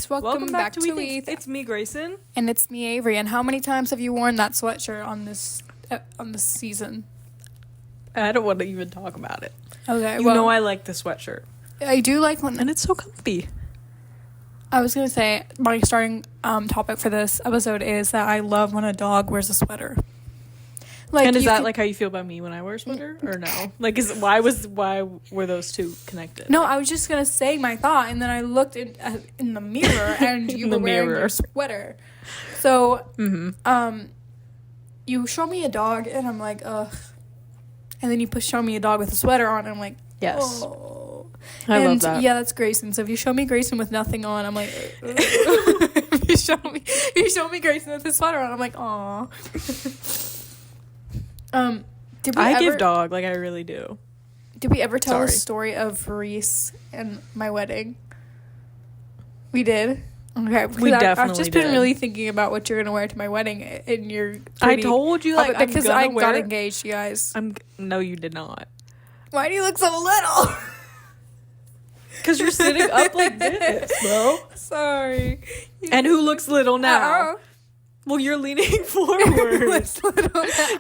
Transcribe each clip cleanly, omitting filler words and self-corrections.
Wethinks. Welcome back to Wethinks. It's me, Grayson. And it's me, Avery. And how many times have you worn that sweatshirt on this season? I don't want to even talk about it. Okay, You know I like the sweatshirt. I do like one. And it's so comfy. I was going to say, my starting topic for this episode is that I love when a dog wears a sweater. Like, and is that like how you feel about me when I wear a sweater, or no? Like, why were those two connected? No, I was just gonna say my thought, and then I looked in the mirror, and you were wearing your sweater. So, you show me a dog, and I'm like, ugh. And then you show me a dog with a sweater on, and I'm like, yes. Oh. I love that. Yeah, that's Grayson. So if you show me Grayson with nothing on, I'm like, if you show me Grayson with his sweater on, I'm like, aw. Give dog, like I really do. Did we ever tell the story of Reese and my wedding? We did. Okay, we definitely I've just been really thinking about what you're gonna wear to my wedding, and you're. I told you because I got engaged, you guys. No, you did not. Why do you look so little? Because you're sitting up like this, bro. Sorry. And who looks little now? Well, you're leaning forward.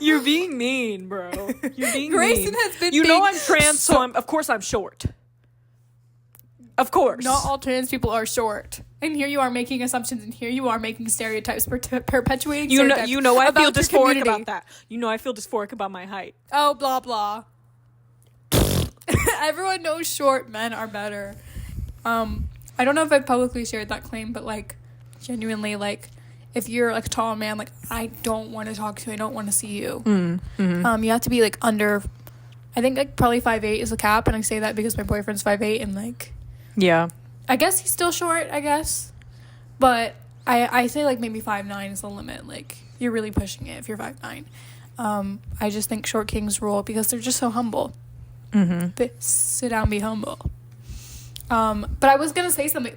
You're being mean, bro. You're being Grayson mean. Has been. You know I'm trans, so of course I'm short. Of course. Not all trans people are short. And here you are making assumptions, and here you are making stereotypes, perpetuating stereotypes. You know I feel dysphoric about that. You know I feel dysphoric about my height. Oh, blah, blah. Everyone knows short men are better. I don't know if I've publicly shared that claim, but, like, genuinely, like, if you're like a tall man, like I don't want to talk to you, I don't want to see you. Mm-hmm. You have to be like under, I think like probably 5'8" is the cap, and I say that because my boyfriend's 5'8", and like, yeah, I guess he's still short, I guess, but I say like maybe 5'9" is the limit. Like you're really pushing it if you're 5'9". I just think short kings rule because they're just so humble. They sit down, be humble. But I was gonna say something.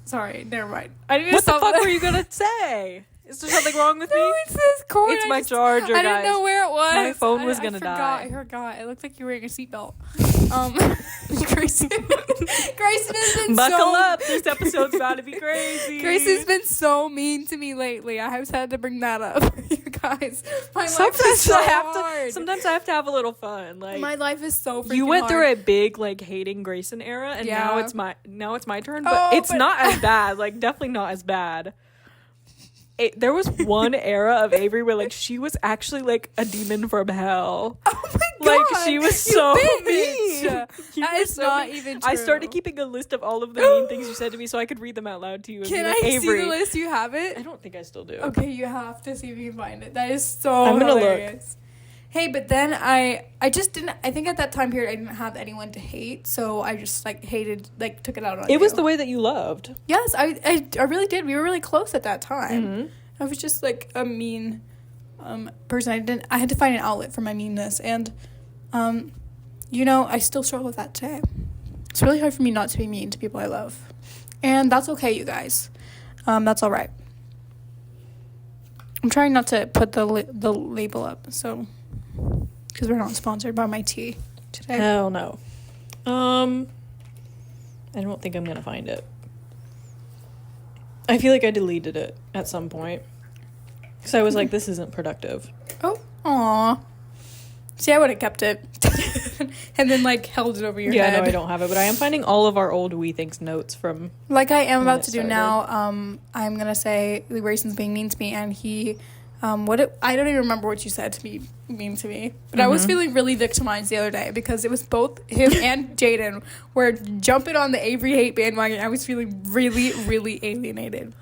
Sorry, never mind. What the fuck were you gonna say? Is there something wrong with me? No, it's this cord. It's my charger, guys. I didn't know where it was. My phone was gonna die. I forgot. It looked like you were wearing a seatbelt. Grayson has been Buckle up. This episode's about to be crazy. Grayson's been so mean to me lately. I have had to bring that up. You guys, my life is so hard. Sometimes I have to have a little fun. Like my life is so freaking hard. You went through a big like hating Grayson era, and now it's my turn. But it's not as bad. Like definitely not as bad. There was one era of Avery where like she was actually like a demon from hell. Oh my god! Like she was so mean. That is so not even true. I started keeping a list of all of the mean things you said to me so I could read them out loud to you. Can I see the list? You have it? I don't think I still do. Okay, you have to see if you can find it. That is so hilarious. Look. Hey, but then I just didn't. I think at that time period I didn't have anyone to hate, so I just like hated, like took it out on you. It was the way that you loved. Yes, I really did. We were really close at that time. Mm-hmm. I was just like a mean person. I had to find an outlet for my meanness, and I still struggle with that today. It's really hard for me not to be mean to people I love, and that's okay, you guys. That's all right. I'm trying not to put the label up, so. Because we're not sponsored by my tea today. Hell no. I don't think I'm gonna find it. I feel like I deleted it at some point. Because I was like, this isn't productive. Oh. Aw. See, I would have kept it. And then, like, held it over your head. Yeah, no, I don't have it. But I am finding all of our old Wethinks notes from... Like I am about to do now. I'm going to say Grayson's being mean to me. And he... I don't even remember what you said to be mean to me. But I was feeling really victimized the other day. Because it was both him and Jaden were jumping on the Avery hate bandwagon. I was feeling really, really alienated.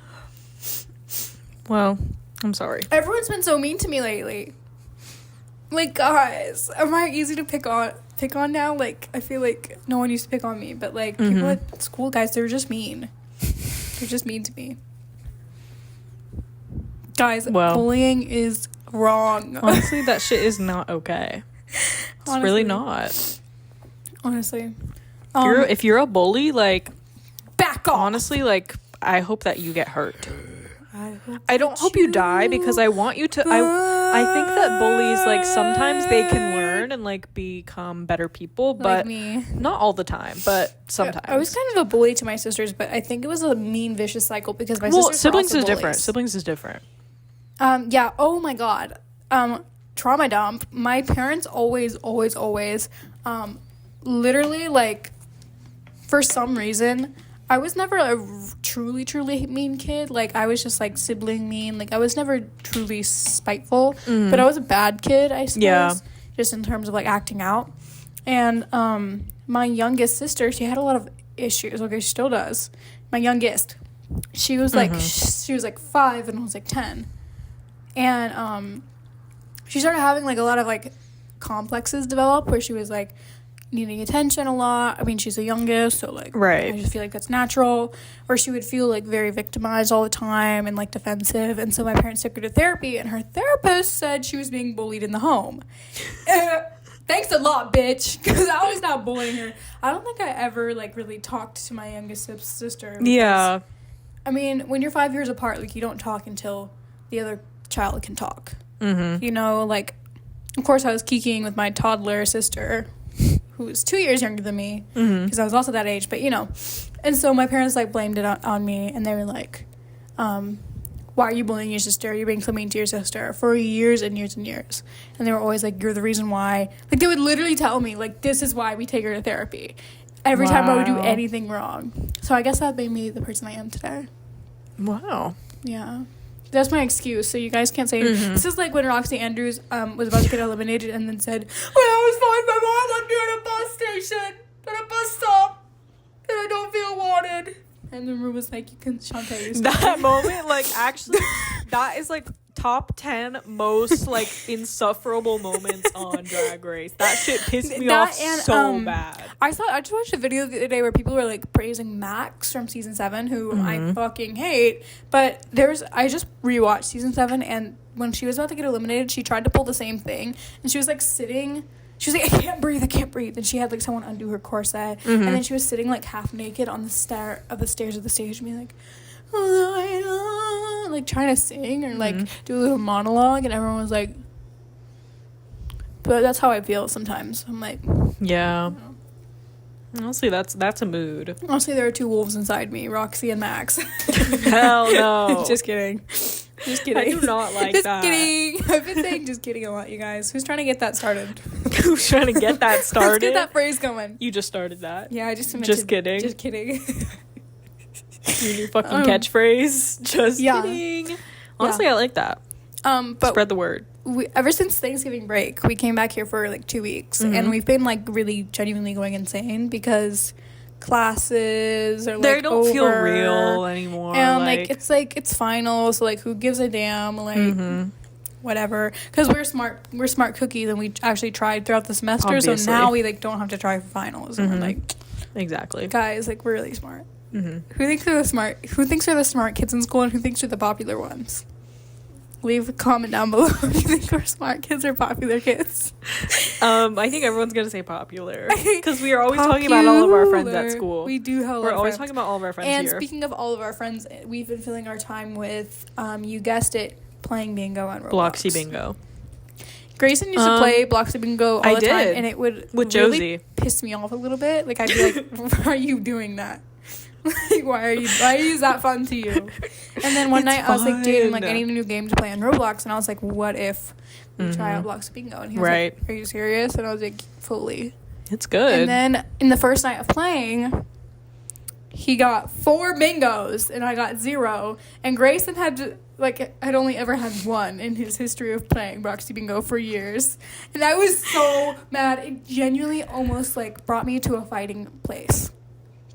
Well, I'm sorry. Everyone's been so mean to me lately. Like, guys, am I easy to pick on now? Like, I feel like no one used to pick on me, but like people at school, guys, they're just mean. They're just mean to me. Guys, bullying is wrong. Honestly, that shit is not okay. It's really not. Honestly. If you're a bully, like, back off. Honestly, like, I hope that you get hurt. I don't hope you die because I want you to. I think that bullies, like, sometimes they can learn learn and like become better people, like but me. Not all the time, but sometimes. I was kind of a bully to my sisters, but I think it was a mean, vicious cycle because my sisters siblings were also is different. bullies. Siblings is different. Yeah. Oh my God. Trauma dump. My parents always, literally, like, for some reason, I was never a truly mean kid. Like, I was just, like, sibling mean. Like, I was never truly spiteful. But I was a bad kid, I suppose. Yeah. Just in terms of, like, acting out. And my youngest sister, she had a lot of issues. Okay, she still does. My youngest. She was, like, she was, like, 5 and I was, like, 10. And she started having, like, a lot of, like, complexes develop where she was, like, needing attention a lot. I mean, she's the youngest, so, like, right. I just feel like that's natural. Or she would feel, like, very victimized all the time and, like, defensive. And so my parents took her to therapy, and her therapist said she was being bullied in the home. Thanks a lot, bitch, because I was not bullying her. I don't think I ever, like, really talked to my youngest sister. Because, yeah. I mean, when you're 5 years apart, like, you don't talk until the other child can talk. You know, like, of course I was kikiing with my toddler sister who was 2 years younger than me because I was also that age, but you know. And so my parents, like, blamed it on me, and they were like, why are you bullying your sister? You're being so mean to your sister, for years and years and years. And they were always like, you're the reason why. Like, they would literally tell me, like, this is why we take her to therapy every time I would do anything wrong. So I guess that made me the person I am today. Wow. Yeah. That's my excuse, so you guys can't say this is like when Roxy Andrews was about to get eliminated and then said, when I was 5, my mom left me at a bus station, at a bus stop, and I don't feel wanted. And then Rue was like, you can Shantae. That moment, like, actually, that is, like, top 10 most, like, insufferable moments on Drag Race. That shit pissed me off so bad. I just watched a video the other day where people were, like, praising Max from season 7, who I fucking hate. But I just rewatched season 7, and when she was about to get eliminated, she tried to pull the same thing. And she was, like, sitting. She was like, I can't breathe. And she had, like, someone undo her corset. And then she was sitting, like, half naked on the stairs of the stage and being like, like, trying to sing or, like, do a little monologue. And everyone was like, but that's how I feel sometimes. I'm like, yeah. Honestly, that's a mood. Honestly, there are 2 wolves inside me, Roxy and Max. Hell no. Just kidding. I do not like just that. Just kidding. I've been saying just kidding a lot, you guys. Who's trying to get that started? Who's trying to get that started? Let's get that phrase going. You just started that. Yeah, I just mentioned. Just kidding. Just kidding. Your new fucking catchphrase. Just kidding. Honestly, I like that. But spread the word. Ever since Thanksgiving break, we came back here for like 2 weeks, and we've been like really genuinely going insane because classes are like they don't over, feel real anymore, and it's final, so like who gives a damn, like whatever, because we're smart cookies and we actually tried throughout the semester. Obviously. So now we like don't have to try for finals, and we're like, exactly, guys, like we're really smart. Who thinks they're the smart kids in school, and who thinks they're the popular ones? Leave a comment down below if you think we're smart kids or popular kids. I think everyone's gonna say popular because we are always talking about all of our friends at school. We do have. We're always talking about all of our friends and here. And speaking of all of our friends, we've been filling our time with, you guessed it, playing bingo on Roblox. Bloxy Bingo. Grayson used to play Bloxy Bingo all the time, and it would with really Josie piss me off a little bit. Like I'd be like, "Why are you doing that? Like, why is that fun to you?" And then one night I was like, "Dude, like I need a new game to play on Roblox," and I was like, "What if we try out Bloxy Bingo?" And he was like, "Are you serious?" And I was like, "Fully." It's good. And then in the first night of playing, he got 4 bingos and I got 0. And Grayson had only ever had 1 in his history of playing Bloxy Bingo for years. And I was so mad. It genuinely almost like brought me to a fighting place,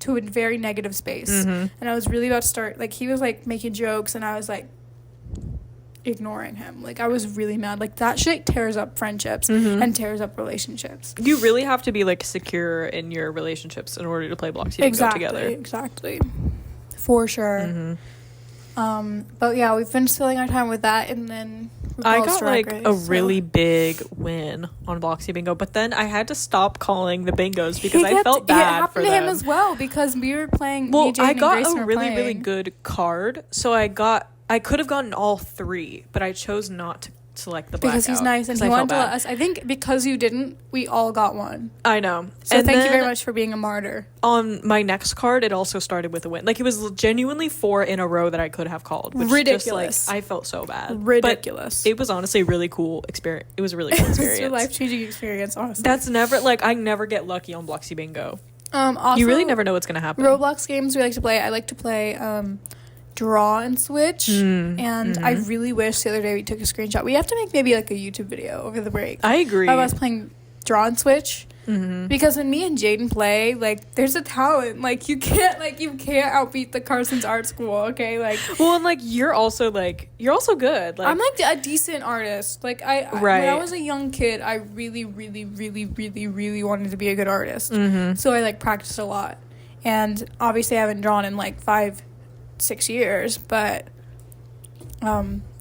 to a very negative space. And I was really about to start, like, he was like making jokes and I was like ignoring him. Like, I was really mad. Like, that shit tears up friendships and tears up relationships. You really have to be like secure in your relationships in order to play Bloxy Bingo together. Exactly. For sure. But yeah, we've been filling our time with that, and then I got like a really big win on Bloxy Bingo, but then I had to stop calling the bingos because I felt bad for them. It happened to him as well because we were playing. Well, I got a really good card, so I could have gotten all 3, but I chose not select the blackout. Because he's nice and he wanted to let us. I think because you didn't, we all got one. I know. So thank you very much for being a martyr. On my next card, it also started with a win. Like, it was genuinely 4 in a row that I could have called. Which Ridiculous. Just, like, I felt so bad. Ridiculous. But it was honestly a really cool experience. It was a really cool experience. It's a life-changing experience, honestly. That's never, like, I never get lucky on Bloxy Bingo. Also, you really never know what's going to happen. Roblox games we like to play. I like to play Draw and Switch. And I really wish the other day we took a screenshot. We have to make maybe like a YouTube video over the break. I agree. Of us playing Draw and Switch. Because when me and Jaden play, like, there's a talent. Like, you can't outbeat the Carson's art school, okay? Like, well, and like you're also good. Like, I'm like a decent artist. Like, I when I was a young kid, I really, really, really, really, really wanted to be a good artist. So I like practiced a lot. And obviously I haven't drawn in like 5-6 years, but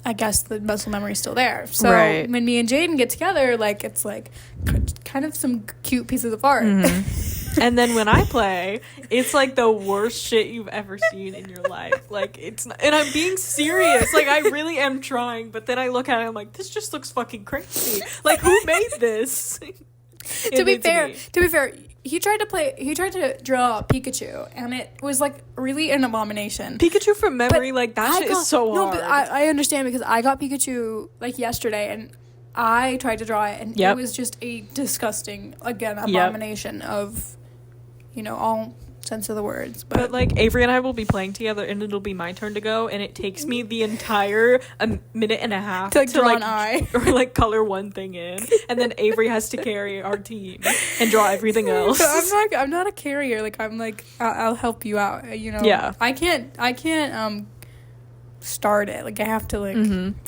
I guess the muscle memory's still there. So when me and Jaden get together, like, it's like kind of some cute pieces of art. And then when I play, it's like the worst shit you've ever seen in your life. Like, it's not, and I'm being serious. Like, I really am trying, but then I look at it and I'm like, this just looks fucking crazy. Like, who made this? To be fair, he tried to draw Pikachu, and it was like really an abomination. Pikachu from memory, but like, that shit is so hard. No, but I understand, because I got Pikachu like yesterday, and I tried to draw it, and it was just a disgusting, again, abomination of, all sense of the words. But like, Avery and I will be playing together, and it'll be my turn to go, and it takes me the entire minute and a half to draw an eye or like color one thing in, and then Avery has to carry our team and draw everything else. But I'm not a carrier. Like, I'm like, I'll help you out. Yeah. I can't start it. Like, I have to, like,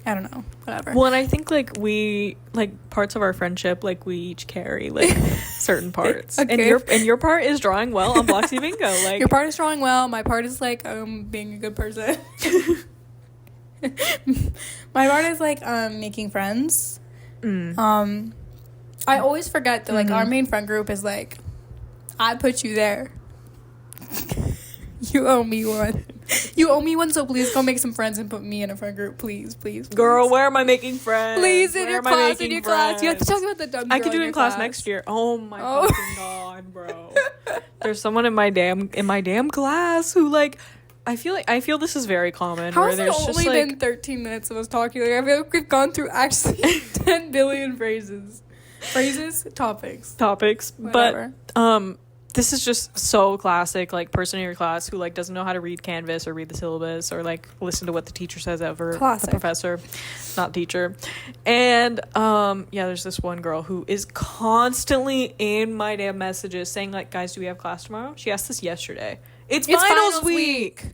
I don't know, whatever. Well, and I think like we, like, parts of our friendship, like, we each carry like certain parts. Okay. And your part is drawing well on Bloxy Bingo. Like, your part is drawing well. My part is like being a good person. My part is like making friends. I always forget that, like, our main friend group is like, I put you there. You owe me one. You owe me one, so please go make some friends and put me in a friend group. Please, please, please. Girl, where am I making friends? Please, in your class. You have to talk about the dumb girl. I could do it in class next year. Oh my fucking god, bro. There's someone in my damn class who, like, I feel this is very common. How has it only been 13 minutes of us talking? Like, I feel like we've gone through actually 10 billion topics. Whatever. But this is just so classic, like, person in your class who, like, doesn't know how to read Canvas or read the syllabus or, like, listen to what the teacher says ever. Classic. The professor, not teacher. And there's this one girl who is constantly in my damn messages saying, like, guys, do we have class tomorrow? She asked this yesterday. It's finals week.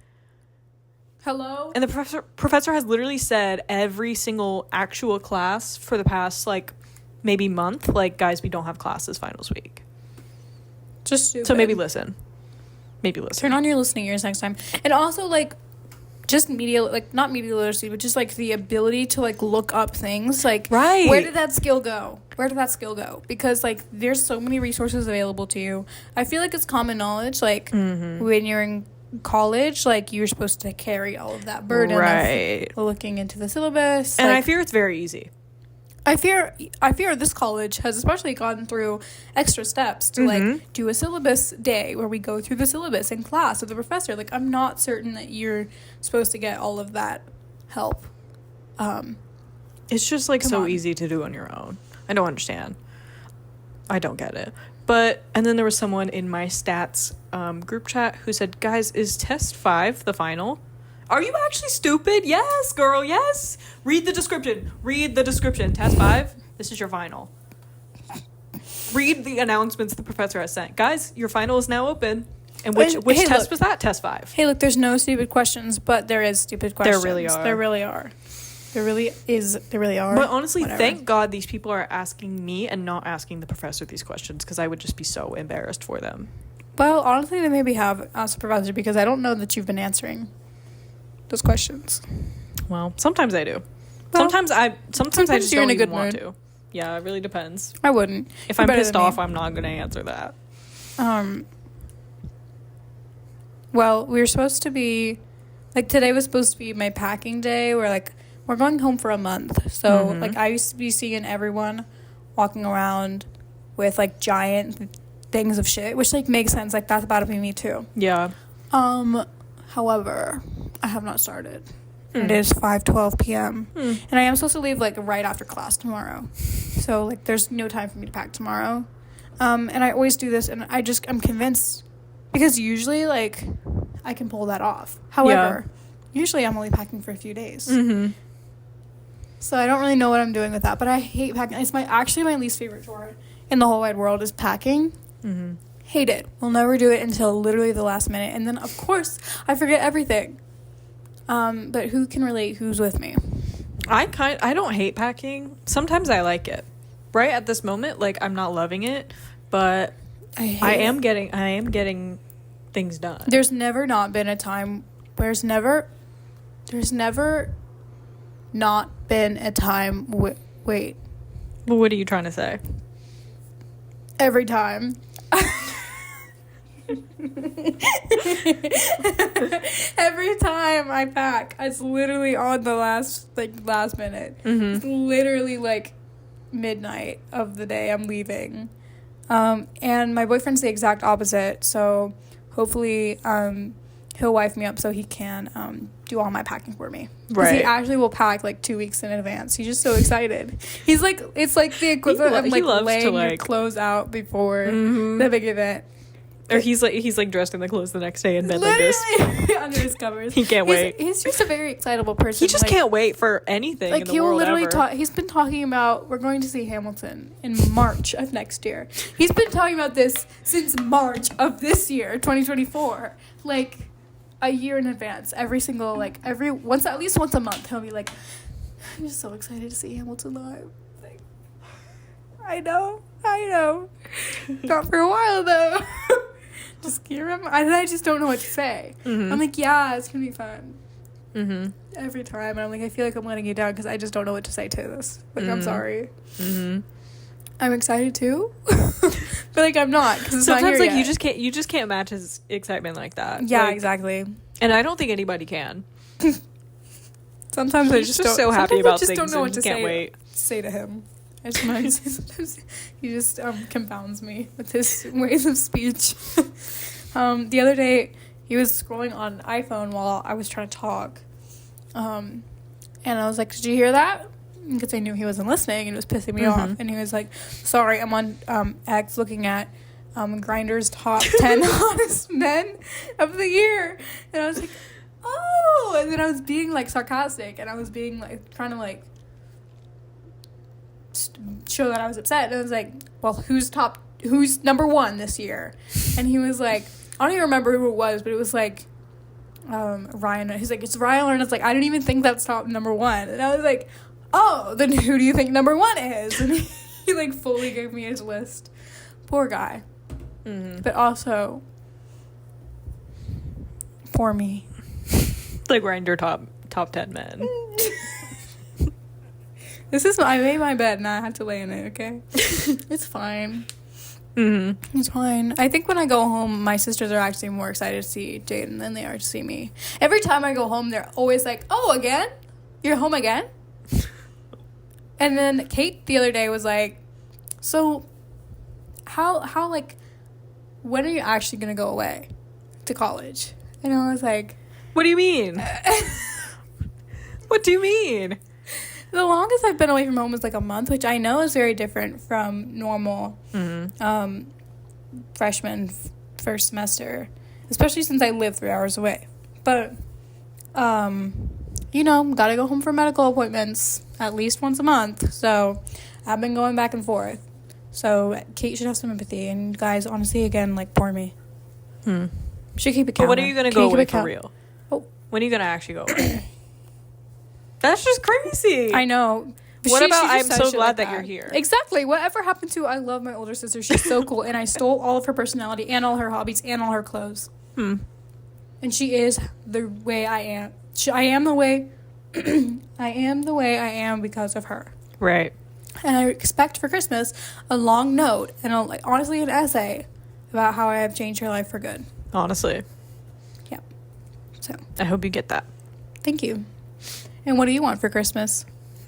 Hello? And the professor has literally said every single actual class for the past, like, maybe month, like, guys, we don't have classes finals week. Just stupid. So maybe listen. Turn on your listening ears next time. And also, like, just media, like, not media literacy, but just, like, the ability to, like, look up things. Like, where did that skill go? Because, like, there's so many resources available to you. I feel like it's common knowledge, like, when you're in college, like, you're supposed to carry all of that burden of looking into the syllabus. And like, I fear it's very easy. I fear this college has especially gone through extra steps to, like, do a syllabus day where we go through the syllabus in class with the professor. Like, I'm not certain that you're supposed to get all of that help. It's just, like, so easy to do on your own. I don't understand. I don't get it. And then there was someone in my stats group chat who said, guys, is test 5 the final? Are you actually stupid? Yes, girl, yes. Read the description. Test 5, this is your final. Read the announcements the professor has sent. Guys, your final is now open. And which test was that? Test 5. Hey, look, there's no stupid questions, but there is stupid questions. There really are. There really are. But honestly, thank God these people are asking me and not asking the professor these questions, because I would just be so embarrassed for them. Well, honestly, they maybe have asked the professor, because I don't know that you've been answering those questions. Well, sometimes I do. Well, sometimes I just don't even want to. Yeah, it really depends. I wouldn't. If I'm pissed off, I'm not going to answer that. Well, we were supposed to be, like, today was supposed to be my packing day, where, like, we're going home for a month. So, like, I used to be seeing everyone walking around with, like, giant things of shit, which, like, makes sense. Like, that's about to be me, too. Yeah. However, I have not started. It is 5:12 p.m. And I am supposed to leave, like, right after class tomorrow. So, like, there's no time for me to pack tomorrow. And I always do this, and I'm convinced, because usually, like, I can pull that off. However, usually I'm only packing for a few days. So I don't really know what I'm doing with that, but I hate packing. It's actually my least favorite chore in the whole wide world is packing. Hate it. We'll never do it until literally the last minute, and then, of course, I forget everything. But who can relate? Who's with me? I don't hate packing. Sometimes I like it. Right at this moment, like, I'm not loving it, but I am getting things done. There's never not been a time. There's never not been a time. Wait. Well, what are you trying to say? Every time. Every time I pack, it's literally on the last minute. It's literally like midnight of the day I'm leaving. And my boyfriend's the exact opposite, so hopefully he'll wife me up so he can do all my packing for me. Right. He actually will pack like 2 weeks in advance. He's just so excited. He's like, it's like the equivalent of like laying your clothes out before the big event. Or he's like dressed in the clothes the next day in bed like this. Under his covers. He can't wait. He's just a very excitable person. He just can't wait for anything in the world ever. He's been talking about, we're going to see Hamilton in March of next year. He's been talking about this since March of this year, 2024. Like, a year in advance. At least once a month, he'll be like, I'm just so excited to see Hamilton live. Like, I know. Not for a while, though. Just can't remember. I just don't know what to say. I'm like, yeah, it's gonna be fun. Every time, and I'm like, I feel like I'm letting you down because I just don't know what to say to this. Like, I'm sorry. I'm excited too, but like I'm not, because it's sometimes not here like yet. you just can't match his excitement like that. Yeah, like, exactly. And I don't think anybody can. Sometimes I just don't. So happy about things. Don't know what to say to him. Sometimes he just confounds me with his ways of speech. The other day, he was scrolling on iPhone while I was trying to talk. And I was like, did you hear that? Because I knew he wasn't listening and it was pissing me off. And he was like, sorry, I'm on X looking at Grindr's top 10 hottest men of the year. And I was like, oh. And then I was being like sarcastic, and I was being like trying to like show that I was upset. And I was like, well, who's number one this year? And he was like, I don't even remember who it was, but it was like Ryan. He's like, it's Ryan, and it's like, I didn't even think that's top number one. And I was like, oh, then who do you think number one is? And he like fully gave me his list. Poor guy. But also poor me. The Grindr top 10 men. I made my bed and I had to lay in it, okay? It's fine. It's fine. I think when I go home, my sisters are actually more excited to see Jaden than they are to see me. Every time I go home, they're always like, oh, again? You're home again? And then Kate the other day was like, so how like, when are you actually going to go away to college? And I was like, what do you mean? What do you mean? The longest I've been away from home is like a month, which I know is very different from normal freshman first semester, especially since I live 3 hours away. But, gotta go home for medical appointments at least once a month. So I've been going back and forth. So Kate should have some empathy. And guys, honestly, again, like, poor me. Should keep it counter. But when are you going to go away for real? Oh. When are you going to actually go away? That's just crazy. I know. But what about I'm so glad that you're here? Exactly. Whatever happened to I love my older sister. She's so cool. And I stole all of her personality and all her hobbies and all her clothes. And she is the way I am. I am the way I am because of her. Right. And I expect for Christmas a long note and honestly an essay about how I have changed her life for good. Honestly. Yeah. So I hope you get that. Thank you. And what do you want for Christmas?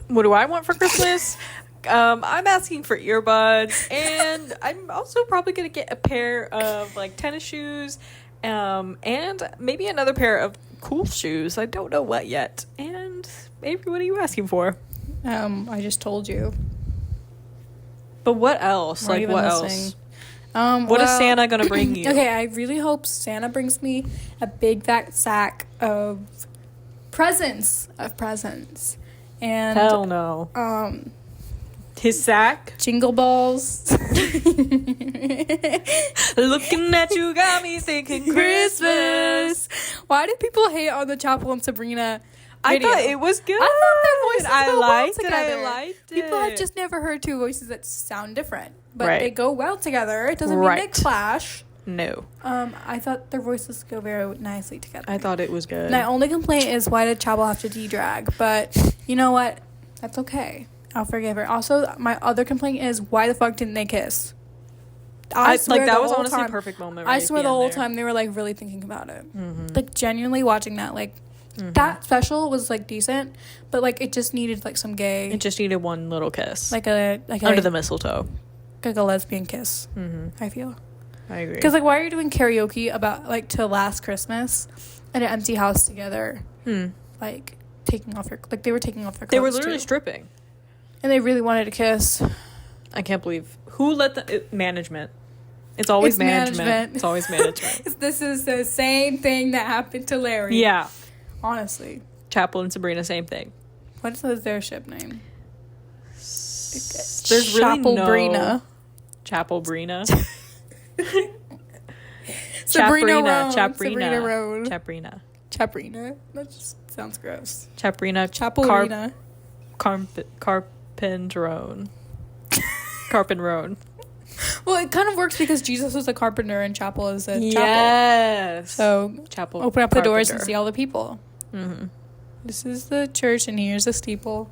What do I want for Christmas? I'm asking for earbuds, and I'm also probably gonna get a pair of like tennis shoes, and maybe another pair of cool shoes. I don't know what yet. And Avery, what are you asking for? I just told you. But what else? Like, what else? What is Santa gonna bring you? Okay, I really hope Santa brings me a big fat sack of presents. And hell no. His sack? Jingle balls. Looking at you got me thinking Christmas. Why did people hate on the Chapel and Sabrina video? I thought it was good. I thought their voices I liked it. together. I liked it. People have just never heard two voices that sound different, but Right. they go well together. It doesn't mean they clash. No. I thought their voices go very nicely together. I thought it was good. My only complaint is why did Chapel have to de-drag? But you know what? That's okay. I'll forgive her. Also, my other complaint is why the fuck didn't they kiss? I swear like that the was whole honestly time, a perfect moment. I Right swear at the whole end time they were like really thinking about it. Mm-hmm. Like genuinely watching that. Like that special was like decent, but like it just needed like some gay. It just needed one little kiss. like a under the mistletoe. Like a lesbian kiss. Mm-hmm. I feel. I agree. Because like why are you doing karaoke about like to last Christmas in an empty house together? Like taking off they were taking off their clothes. They were literally too. stripping. And they really wanted to kiss. I can't believe who let the management. It's always management. It's always management. This is the same thing that happened to Larry. Yeah. Honestly. Chapel and Sabrina, same thing. What is their ship name? There's really no Chapel-brina. Sabrina Roan. Chaprina. That just sounds gross. Chaprina. Chapelrina. Carpendrone. Carpendrone. Well, it kind of works because Jesus was a carpenter and Chapel is a chapel. Yes. So Chapel. Open up the doors and carpenter. see all the people. Mm-hmm. This is the church and here's the steeple.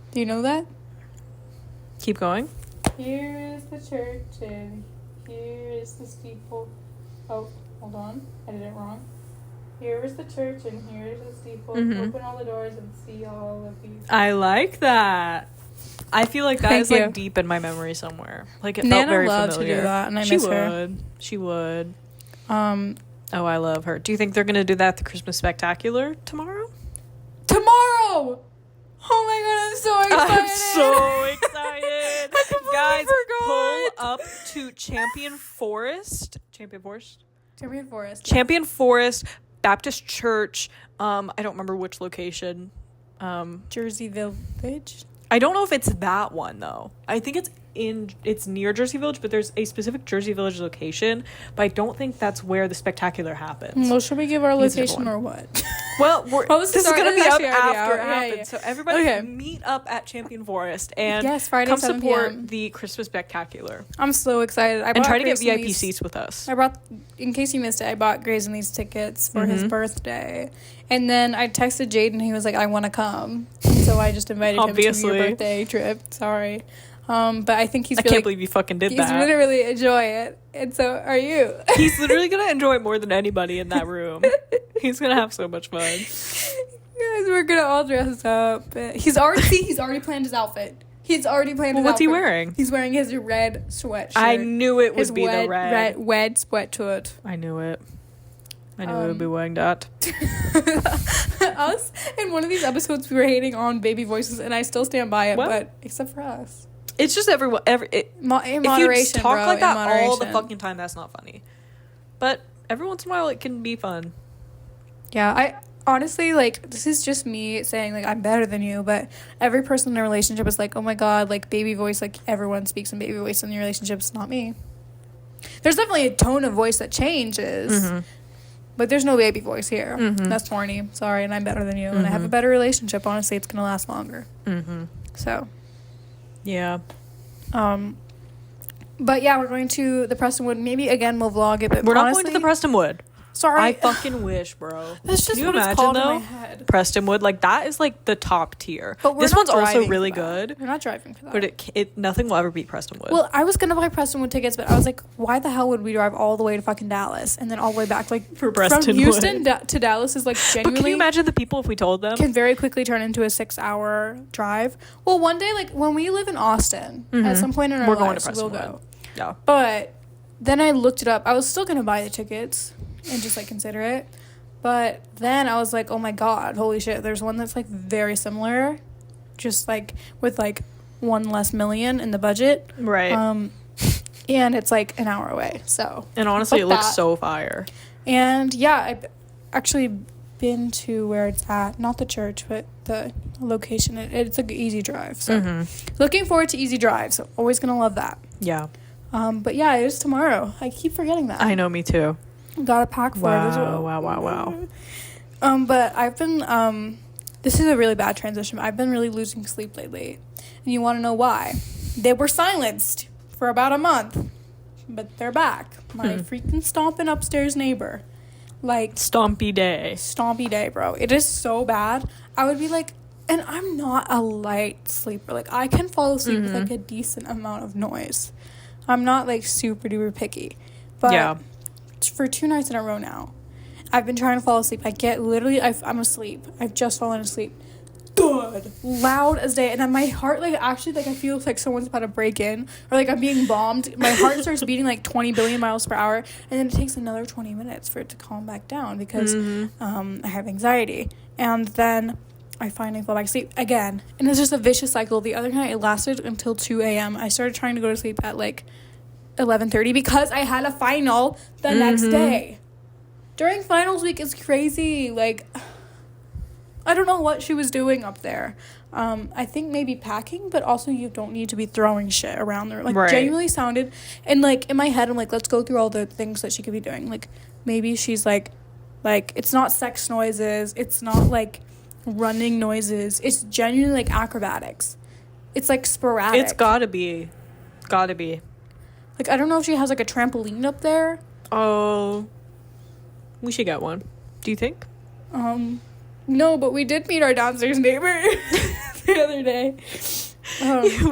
Do you know that? Keep going. Here is the church and here is the steeple. Oh, hold on. I did it wrong. Here is the church and here is the steeple. Open all the doors and see all of these. I like that. I feel like that Thank is you. like deep in my memory somewhere. Like it Nana felt very loved familiar. to do that, and I she miss would. her. She would. Oh, I love her. Do you think they're gonna do that at the Christmas Spectacular tomorrow? Tomorrow! Oh my god, I'm so excited! I'm so excited. I completely Guys, forgot. pull up to Champion Forest Baptist Church. I don't remember which location. Jersey Village? I don't know if it's that one though. I think it's near Jersey Village, but there's a specific Jersey Village location, but I don't think that's where the spectacular happens. Well, should we give our location or what? Well, this is going to be up after it happens. Yeah. So everybody meet up at Champion Forest and Friday, come 7 support p.m. the Christmas Spectacular. I'm so excited. And try to get VIP seats with us. In case you missed it, I bought Grayson these tickets for his birthday. And then I texted Jaden, he was like, I want to come. So I just invited him to your birthday trip. Sorry. But I think I can't believe you fucking did that. He's going to really enjoy it. And so are you. He's literally going to enjoy it more than anybody in that room. He's going to have so much fun. Guys, we're going to all dress up. He's already planned his outfit. He's already planned his outfit. What's he wearing? He's wearing his red sweatshirt. I knew it would be the red sweatshirt. I knew it. I knew it would be wearing that. Us, in one of these episodes, we were hating on baby voices, and I still stand by it, but except for us. It's just everyone. In moderation, if you just talk like that moderation. all the fucking time, that's not funny. But every once in a while, it can be fun. Yeah, I honestly, like, this is just me saying, like, I'm better than you, but every person in a relationship is like, oh my god, like, baby voice, like, everyone speaks in baby voice in the relationship. It's not me. There's definitely a tone of voice that changes, but there's no baby voice here. That's corny. Sorry, and I'm better than you, and I have a better relationship. Honestly, it's gonna last longer. So, yeah. But yeah, we're going to the Prestonwood. Maybe again we'll vlog it, but we're not going to the Prestonwood. Sorry. I fucking wish, bro. That's just Can you what imagine, it's called though? in my head. Prestonwood, like, that is, like, the top tier. But this one's also really good. We're not driving for that. But nothing will ever beat Prestonwood. Well, I was gonna buy Prestonwood tickets, but I was like, why the hell would we drive all the way to fucking Dallas and then all the way back? Like, for Prestonwood. From Houston to Dallas is, like, genuinely... But can you imagine the people if we told them? Can very quickly turn into a 6-hour drive. Well, one day, like, when we live in Austin, at some point in our lives, we'll go. Yeah. But then I looked it up. I was still gonna buy the tickets and just, like, consider it. But then I was like, oh my god, holy shit, there's one that's, like, very similar, just, like, with, like, $1 million less in the budget. Right. And it's, like, an hour away, so. And honestly, it looks so fire. And, yeah, I've actually been to where it's at. Not the church, but the location. It's an easy drive, so. Looking forward to easy drives. So always gonna love that. Yeah. But, yeah, it is tomorrow. I keep forgetting that. I know, me too. Gotta pack for it as well. Wow. But I've been, this is a really bad transition. I've been really losing sleep lately. And you want to know why? They were silenced for about a month. But they're back. My freaking stomping upstairs neighbor. Like. Stompy day, bro. It is so bad. I would be like, and I'm not a light sleeper. Like, I can fall asleep with, like, a decent amount of noise. I'm not, like, super duper picky. But. Yeah. For 2 nights in a row now, I've been trying to fall asleep. I'm asleep. I've just fallen asleep. Good. Loud as day. And then my heart, like, actually, like, I feel like someone's about to break in. Or, like, I'm being bombed. My heart starts beating, like, 20 billion miles per hour. And then it takes another 20 minutes for it to calm back down because I have anxiety. And then I finally fall back asleep again. And it's just a vicious cycle. The other night, it lasted until 2 a.m. I started trying to go to sleep at, like, 11:30 because I had a final the next day. During finals week is crazy. Like, I don't know what she was doing up there. I think maybe packing, but also you don't need to be throwing shit around there. Like, genuinely sounded, and, like, in my head, I'm like, let's go through all the things that she could be doing. Like, maybe she's like, it's not sex noises. It's not, like, running noises. It's genuinely, like, acrobatics. It's, like, sporadic. It's gotta be. Like, I don't know if she has, like, a trampoline up there. Oh. We should get one. Do you think? No, but we did meet our downstairs neighbor the other day.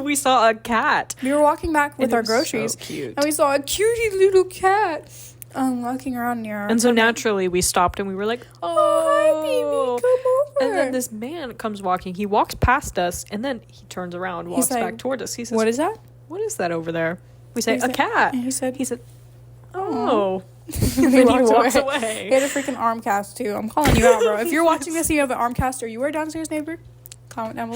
We saw a cat. We were walking back with our groceries. So cute. And we saw a cutie little cat walking around near our And so naturally we stopped and we were like, oh, hi, baby, come over. And then this man comes walking. He walks past us and then he turns around, walks back towards us. He says, what is that? What is that over there? We say, a cat. And he said, oh. And he walks away. He had a freaking arm cast, too. I'm calling you out, bro. If you're watching this and you have an arm cast or you are a downstairs neighbor, comment down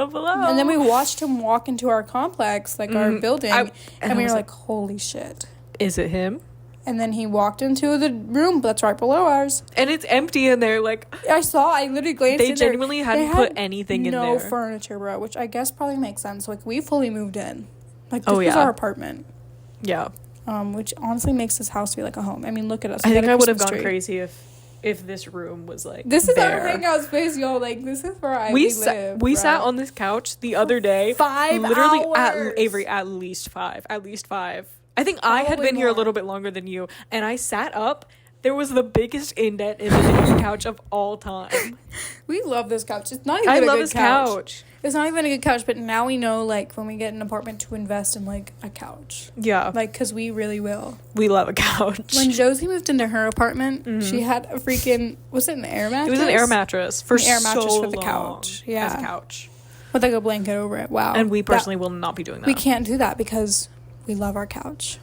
below. And then we watched him walk into our complex, like our building, and we were like, holy shit. Is it him? And then he walked into the room that's right below ours. And it's empty in there, like... I literally glanced in there. They genuinely hadn't put anything in there. No furniture, bro, which I guess probably makes sense. Like, we fully moved in. Like, this was our apartment. Yeah. Which honestly makes this house feel like a home. I mean, look at us. I think I would have gone crazy if this room was like this is our hangout space, y'all. Like, this is where we live. We sat on this couch the other day. 5 literally hours. Avery, at least five. I think I had been here a little bit longer than you, and I sat up. There was the biggest indent in the couch of all time. We love this couch. It's not even a good couch. It's not even a good couch, but now we know, like, when we get an apartment to invest in, like, a couch. Yeah. Like, because we really will. We love a couch. When Josie moved into her apartment, she had a freaking, was it an air mattress? It was an air mattress for air mattress so for the long couch. Yeah. As a couch. With, like, a blanket over it. Wow. And we personally will not be doing that. We can't do that because we love our couch.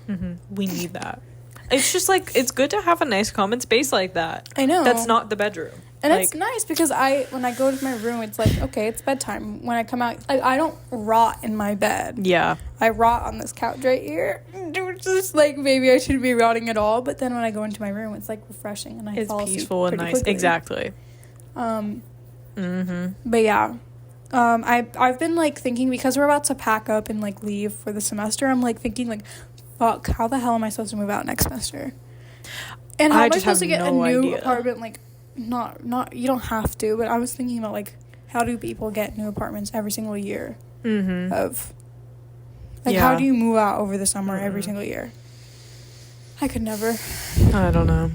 We need that. It's just, like, it's good to have a nice common space like that. I know. That's not the bedroom. And like, it's nice because when I go to my room, it's like, okay, it's bedtime. When I come out, I don't rot in my bed. Yeah. I rot on this couch right here. It's just like, maybe I shouldn't be rotting at all. But then when I go into my room, it's like refreshing and I fall asleep. It's peaceful and nice. Quickly. Exactly. But yeah. I've been like thinking, because we're about to pack up and like leave for the semester, I'm like thinking like, fuck, how the hell am I supposed to move out next semester? And how am I supposed to get a new apartment? Like, not you don't have to, but I was thinking about like, how do people get new apartments every single year? How do you move out over the summer every single year? I could never. I don't know.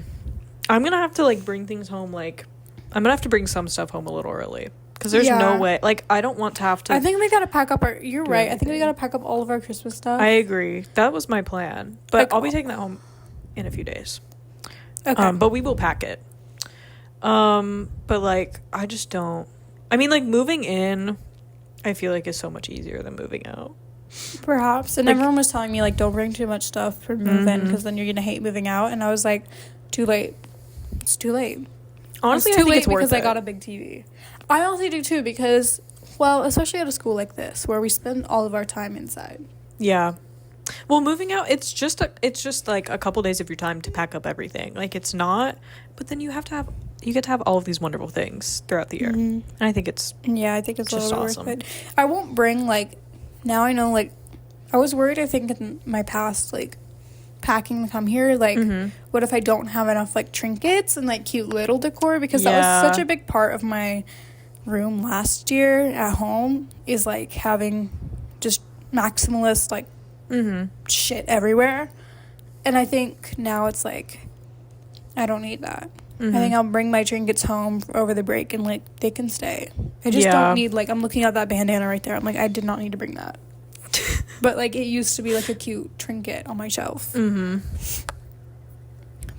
I'm gonna have to like bring things home. Like, I'm gonna have to bring some stuff home a little early because there's no way. Like, I don't want to have to. I think we gotta pack up our. You're right. Anything. I think we gotta pack up all of our Christmas stuff. I agree. That was my plan, but like, I'll be taking that home in a few days. Okay. But we will pack it. But like, I just don't. I mean, like moving in, I feel like is so much easier than moving out. Perhaps. And like, everyone was telling me, like, don't bring too much stuff for move-in because then you're going to hate moving out. And I was like, too late. It's too late. Honestly, it's too I think late it's worth because it. I got a big TV. I honestly do, too, because, well, especially at a school like this where we spend all of our time inside. Yeah. Well, moving out, it's just like a couple days of your time to pack up everything. Like, it's not, but then you get to have all of these wonderful things throughout the year. And I think it's I think it's just a little awesome. worth it. I won't bring, like, now I know, like, I was worried, I think, in my past, like, packing to come here, like, what if I don't have enough, like, trinkets and, like, cute little decor? Because that was such a big part of my room last year at home, is, like, having just maximalist, like, shit everywhere. And I think now it's, like, I don't need that. I think I'll bring my trinkets home over the break and, like, they can stay. I just don't need, like, I'm looking at that bandana right there. I'm like, I did not need to bring that. But, like, it used to be, like, a cute trinket on my shelf.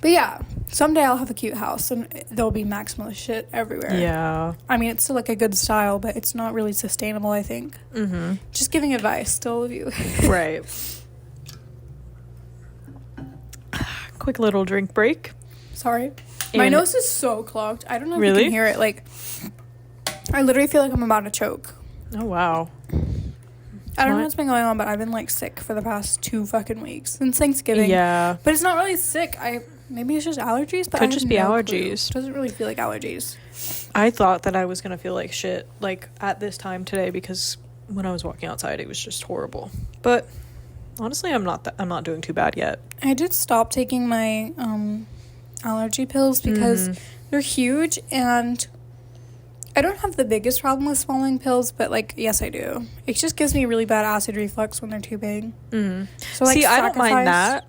But, yeah, someday I'll have a cute house, and there'll be maximalist shit everywhere. Yeah. I mean, it's still, like, a good style, but it's not really sustainable, I think. Just giving advice to all of you. Right. Quick little drink break. Sorry. My nose is so clogged. I don't know if you can hear it. Like, I literally feel like I'm about to choke. Oh, wow. I don't know what's been going on, but I've been, like, sick for the past 2 fucking weeks since Thanksgiving. Yeah. But it's not really sick. Maybe it's just allergies, but could just be allergies. It doesn't really feel like allergies. I thought that I was gonna feel like shit, like, at this time today, because when I was walking outside, it was just horrible. But honestly, I'm not doing too bad yet. I did stop taking my allergy pills because they're huge, and I don't have the biggest problem with swallowing pills, but, like, yes, I do. It just gives me really bad acid reflux when they're too big. So, like, see, I don't mind that,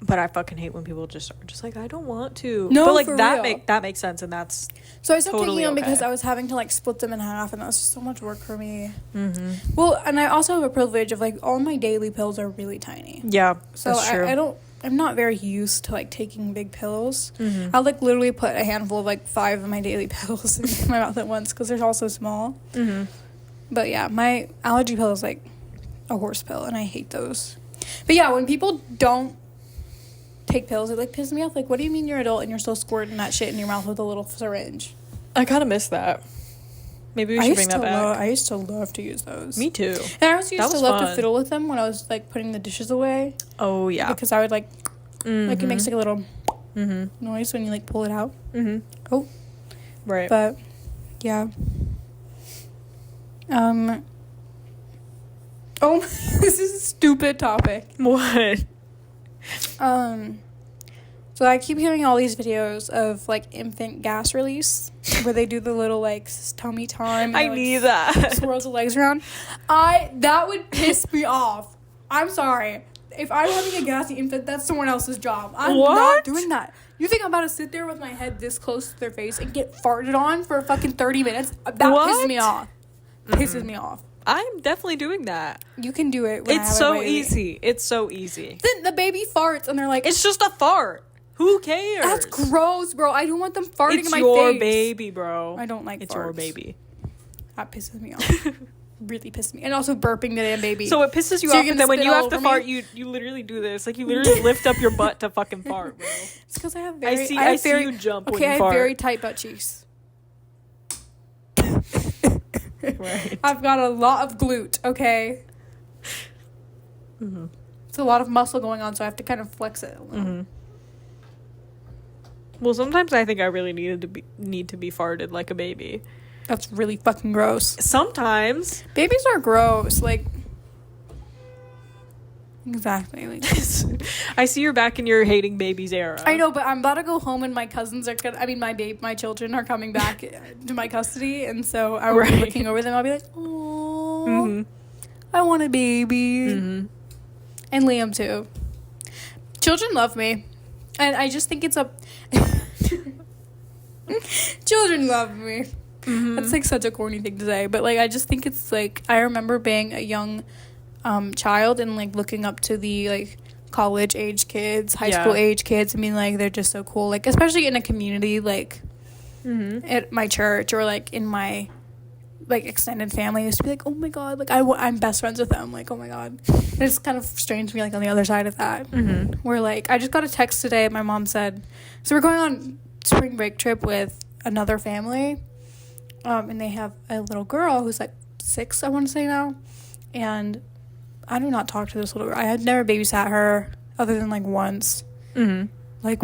but I fucking hate when people just are just like, I don't want to. No, but, like, for that real. makes sense, and that's so I stopped totally taking them okay. because I was having to, like, split them in half, and that was just so much work for me. Well, and I also have a privilege of, like, all my daily pills are really tiny. Yeah, so that's true. I'm not very used to, like, taking big pills. I'll, like, literally put a handful of, like, 5 of my daily pills in my mouth at once because they're all so small. But, yeah, my allergy pill is, like, a horse pill, and I hate those. But, yeah, when people don't take pills, it, like, pisses me off. Like, what do you mean you're an adult and you're still squirting that shit in your mouth with a little syringe? I kind of miss that. Maybe we should bring that back. I used to love to use those. Me too. And I also used to love to fiddle with them when I was, like, putting the dishes away. Oh, yeah. Because I would, like, like, it makes, like, a little noise when you, like, pull it out. Oh. Right. But, yeah. Oh, this is a stupid topic. What? So I keep hearing all these videos of, like, infant gas release where they do the little, like, tummy time. I need that. Swirls the legs around. That would piss me off. I'm sorry. If I'm having a gassy infant, that's someone else's job. I'm not doing that. You think I'm about to sit there with my head this close to their face and get farted on for fucking 30 minutes? That pisses me off. Pisses me off. I'm definitely doing that. You can do it. It's so easy. It's so easy. Then the baby farts and they're like, it's just a fart. Who cares? That's gross, bro. I don't want them farting in my face. It's your baby, bro. I don't like farts. It's your baby. That pisses me off. Really pisses me. And also burping the damn baby. So it pisses you off, and then when you have to fart, you literally do this. Like, you literally lift up your butt to fucking fart, bro. It's because I have I see you jump when you fart. Okay, I have very tight butt cheeks. Right. I've got a lot of glute, okay? It's a lot of muscle going on, so I have to kind of flex it a little. Well, sometimes I think I really need to be farted like a baby. That's really fucking gross. Sometimes. Babies are gross. Like, exactly. Like, I see you're back in your hating babies era. I know, but I'm about to go home and my cousins are my children are coming back to my custody, and so I will be looking over them. I'll be like, oh, I want a baby. And Liam too. children love me. And I just think it's a... Children love me. Mm-hmm. That's, like, such a corny thing to say. But, like, I just think it's, like... I remember being a young child and, like, looking up to the, like, college-age kids, high school-age kids, and being, like, they're just so cool. Like, especially in a community, like, at my church or, like, in my... like extended family, used to be like, oh my god, like I'm best friends with them, like, oh my god. And it's kind of strange to me, like, on the other side of that, where, like, I just got a text today. My mom said, so we're going on spring break trip with another family, and they have a little girl who's like 6, I want to say now, and I do not talk to this little girl. I had never babysat her other than, like, once. Like,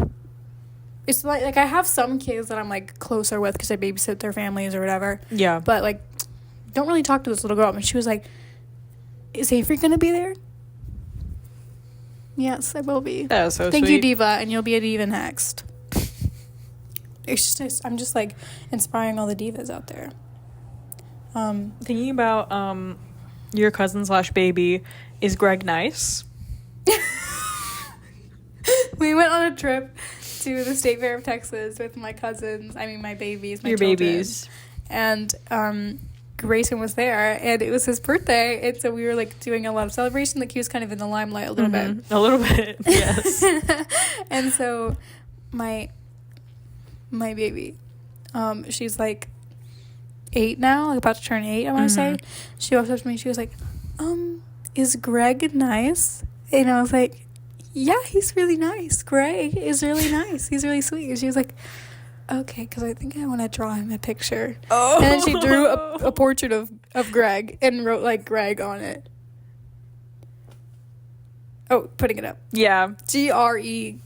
it's like I have some kids that I'm, like, closer with because I babysit their families or whatever. Yeah. But, like, don't really talk to this little girl. And she was like, is Avery going to be there? Yes, I will be. That was so Thank sweet. you, Diva, and you'll be a diva next. It's just, I'm just, like, inspiring all the divas out there. Thinking about your cousin / baby, is Greg nice? We went on a trip to the State Fair of Texas with my cousins. I mean, my babies, my children. Babies. And Grayson was there, and it was his birthday, and so we were, like, doing a lot of celebration. Like, he was kind of in the limelight a little bit. A little bit, yes. And so my baby, she's, like, 8 now, like, about to turn 8, I want to say. She walked up to me, she was like, is Greg nice? And I was like, yeah, he's really nice. Greg is really nice. He's really sweet. And she was like, okay, because I think I want to draw him a picture. Oh. And then she drew a portrait of Greg and wrote, like, Greg on it. Oh, putting it up. Yeah. Greg.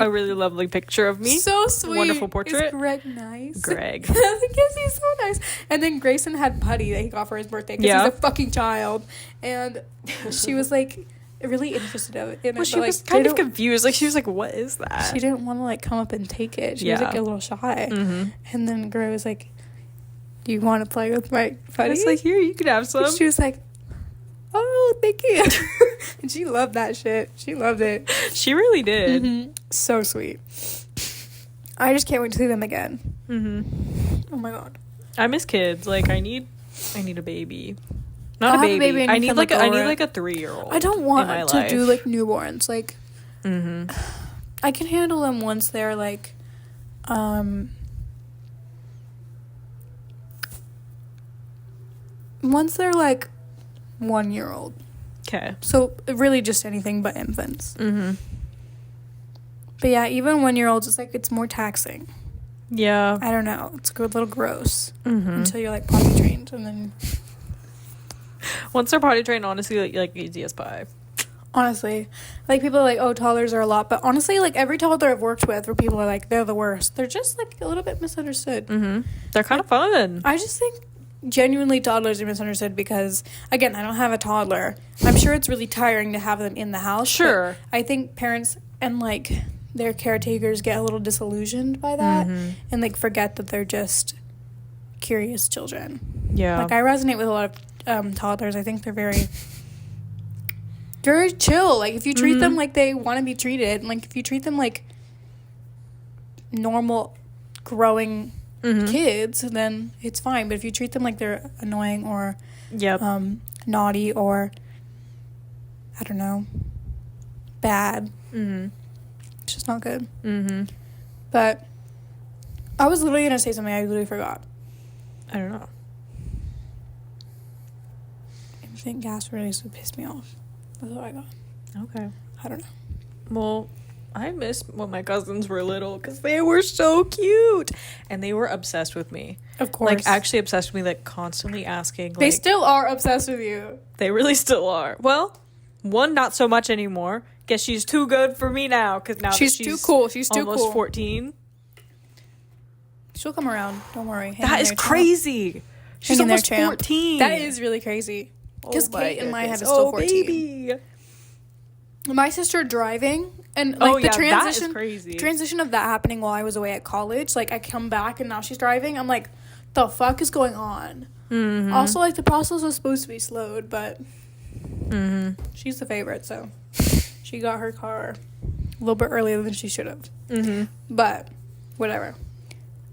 A really lovely picture of me. So sweet. Wonderful portrait. Is Greg nice? Greg. I was like, yes, he's so nice. And then Grayson had putty that he got for his birthday because he's a fucking child. And she was, like, really interested in it. Well, she was kind of confused. Like, she was like, what is that? She didn't want to, like, come up and take it. She was, like, a little shy. And then Greg was like, do you want to play with my putty? I was like, here, you can have some. And she was like, oh, thank you. And she loved that shit. She loved it. She really did. So sweet. I just can't wait to see them again. Oh my god. I miss kids. Like, I need a baby. Not a baby. I need like a 3-year-old. I don't want to do, like, newborns. Like, I can handle them once they're, like, once they're, like, 1-year-old. Okay. So really just anything but infants. But yeah, even 1-year-olds, it's like, it's more taxing. Yeah. I don't know. It's a little gross until you're, like, potty trained, and then. Once they're potty trained, honestly, like easy as pie. Honestly, like, people are like, oh, toddlers are a lot, but honestly, like, every toddler I've worked with where people are like, they're the worst, they're just, like, a little bit misunderstood. They're kind of fun. I just think genuinely toddlers are misunderstood because, again, I don't have a toddler. I'm sure it's really tiring to have them in the house. Sure. I think parents and, like, their caretakers get a little disillusioned by that and, like, forget that they're just curious children. Yeah. Like, I resonate with a lot of toddlers. I think they're very chill. Like, if you treat them like they want to be treated, and, like, if you treat them like normal growing kids, then it's fine. But if you treat them like they're annoying or naughty or, I don't know, bad, it's just not good. But I was literally gonna say something, I literally forgot. I don't know. I think gas really pissed me off. That's what I got. Okay. I don't know. Well, I miss when my cousins were little because they were so cute and they were obsessed with me. Of course. Like, actually obsessed with me, like, constantly asking. Like, they still are obsessed with you. They really still are. Well, one, not so much anymore. Guess she's too good for me now because now she's too cool. She's too almost cool. 14. She'll come around. Don't worry. That is crazy. She's almost 14. That is really crazy. Because Kate in my head is still 14. Baby. My sister driving and, like, the transition, that is crazy. Transition of that happening while I was away at college. Like, I come back and now she's driving. I'm like, the fuck is going on? Also, like, the process was supposed to be slowed, but she's the favorite, so she got her car little bit earlier than she should have. But whatever.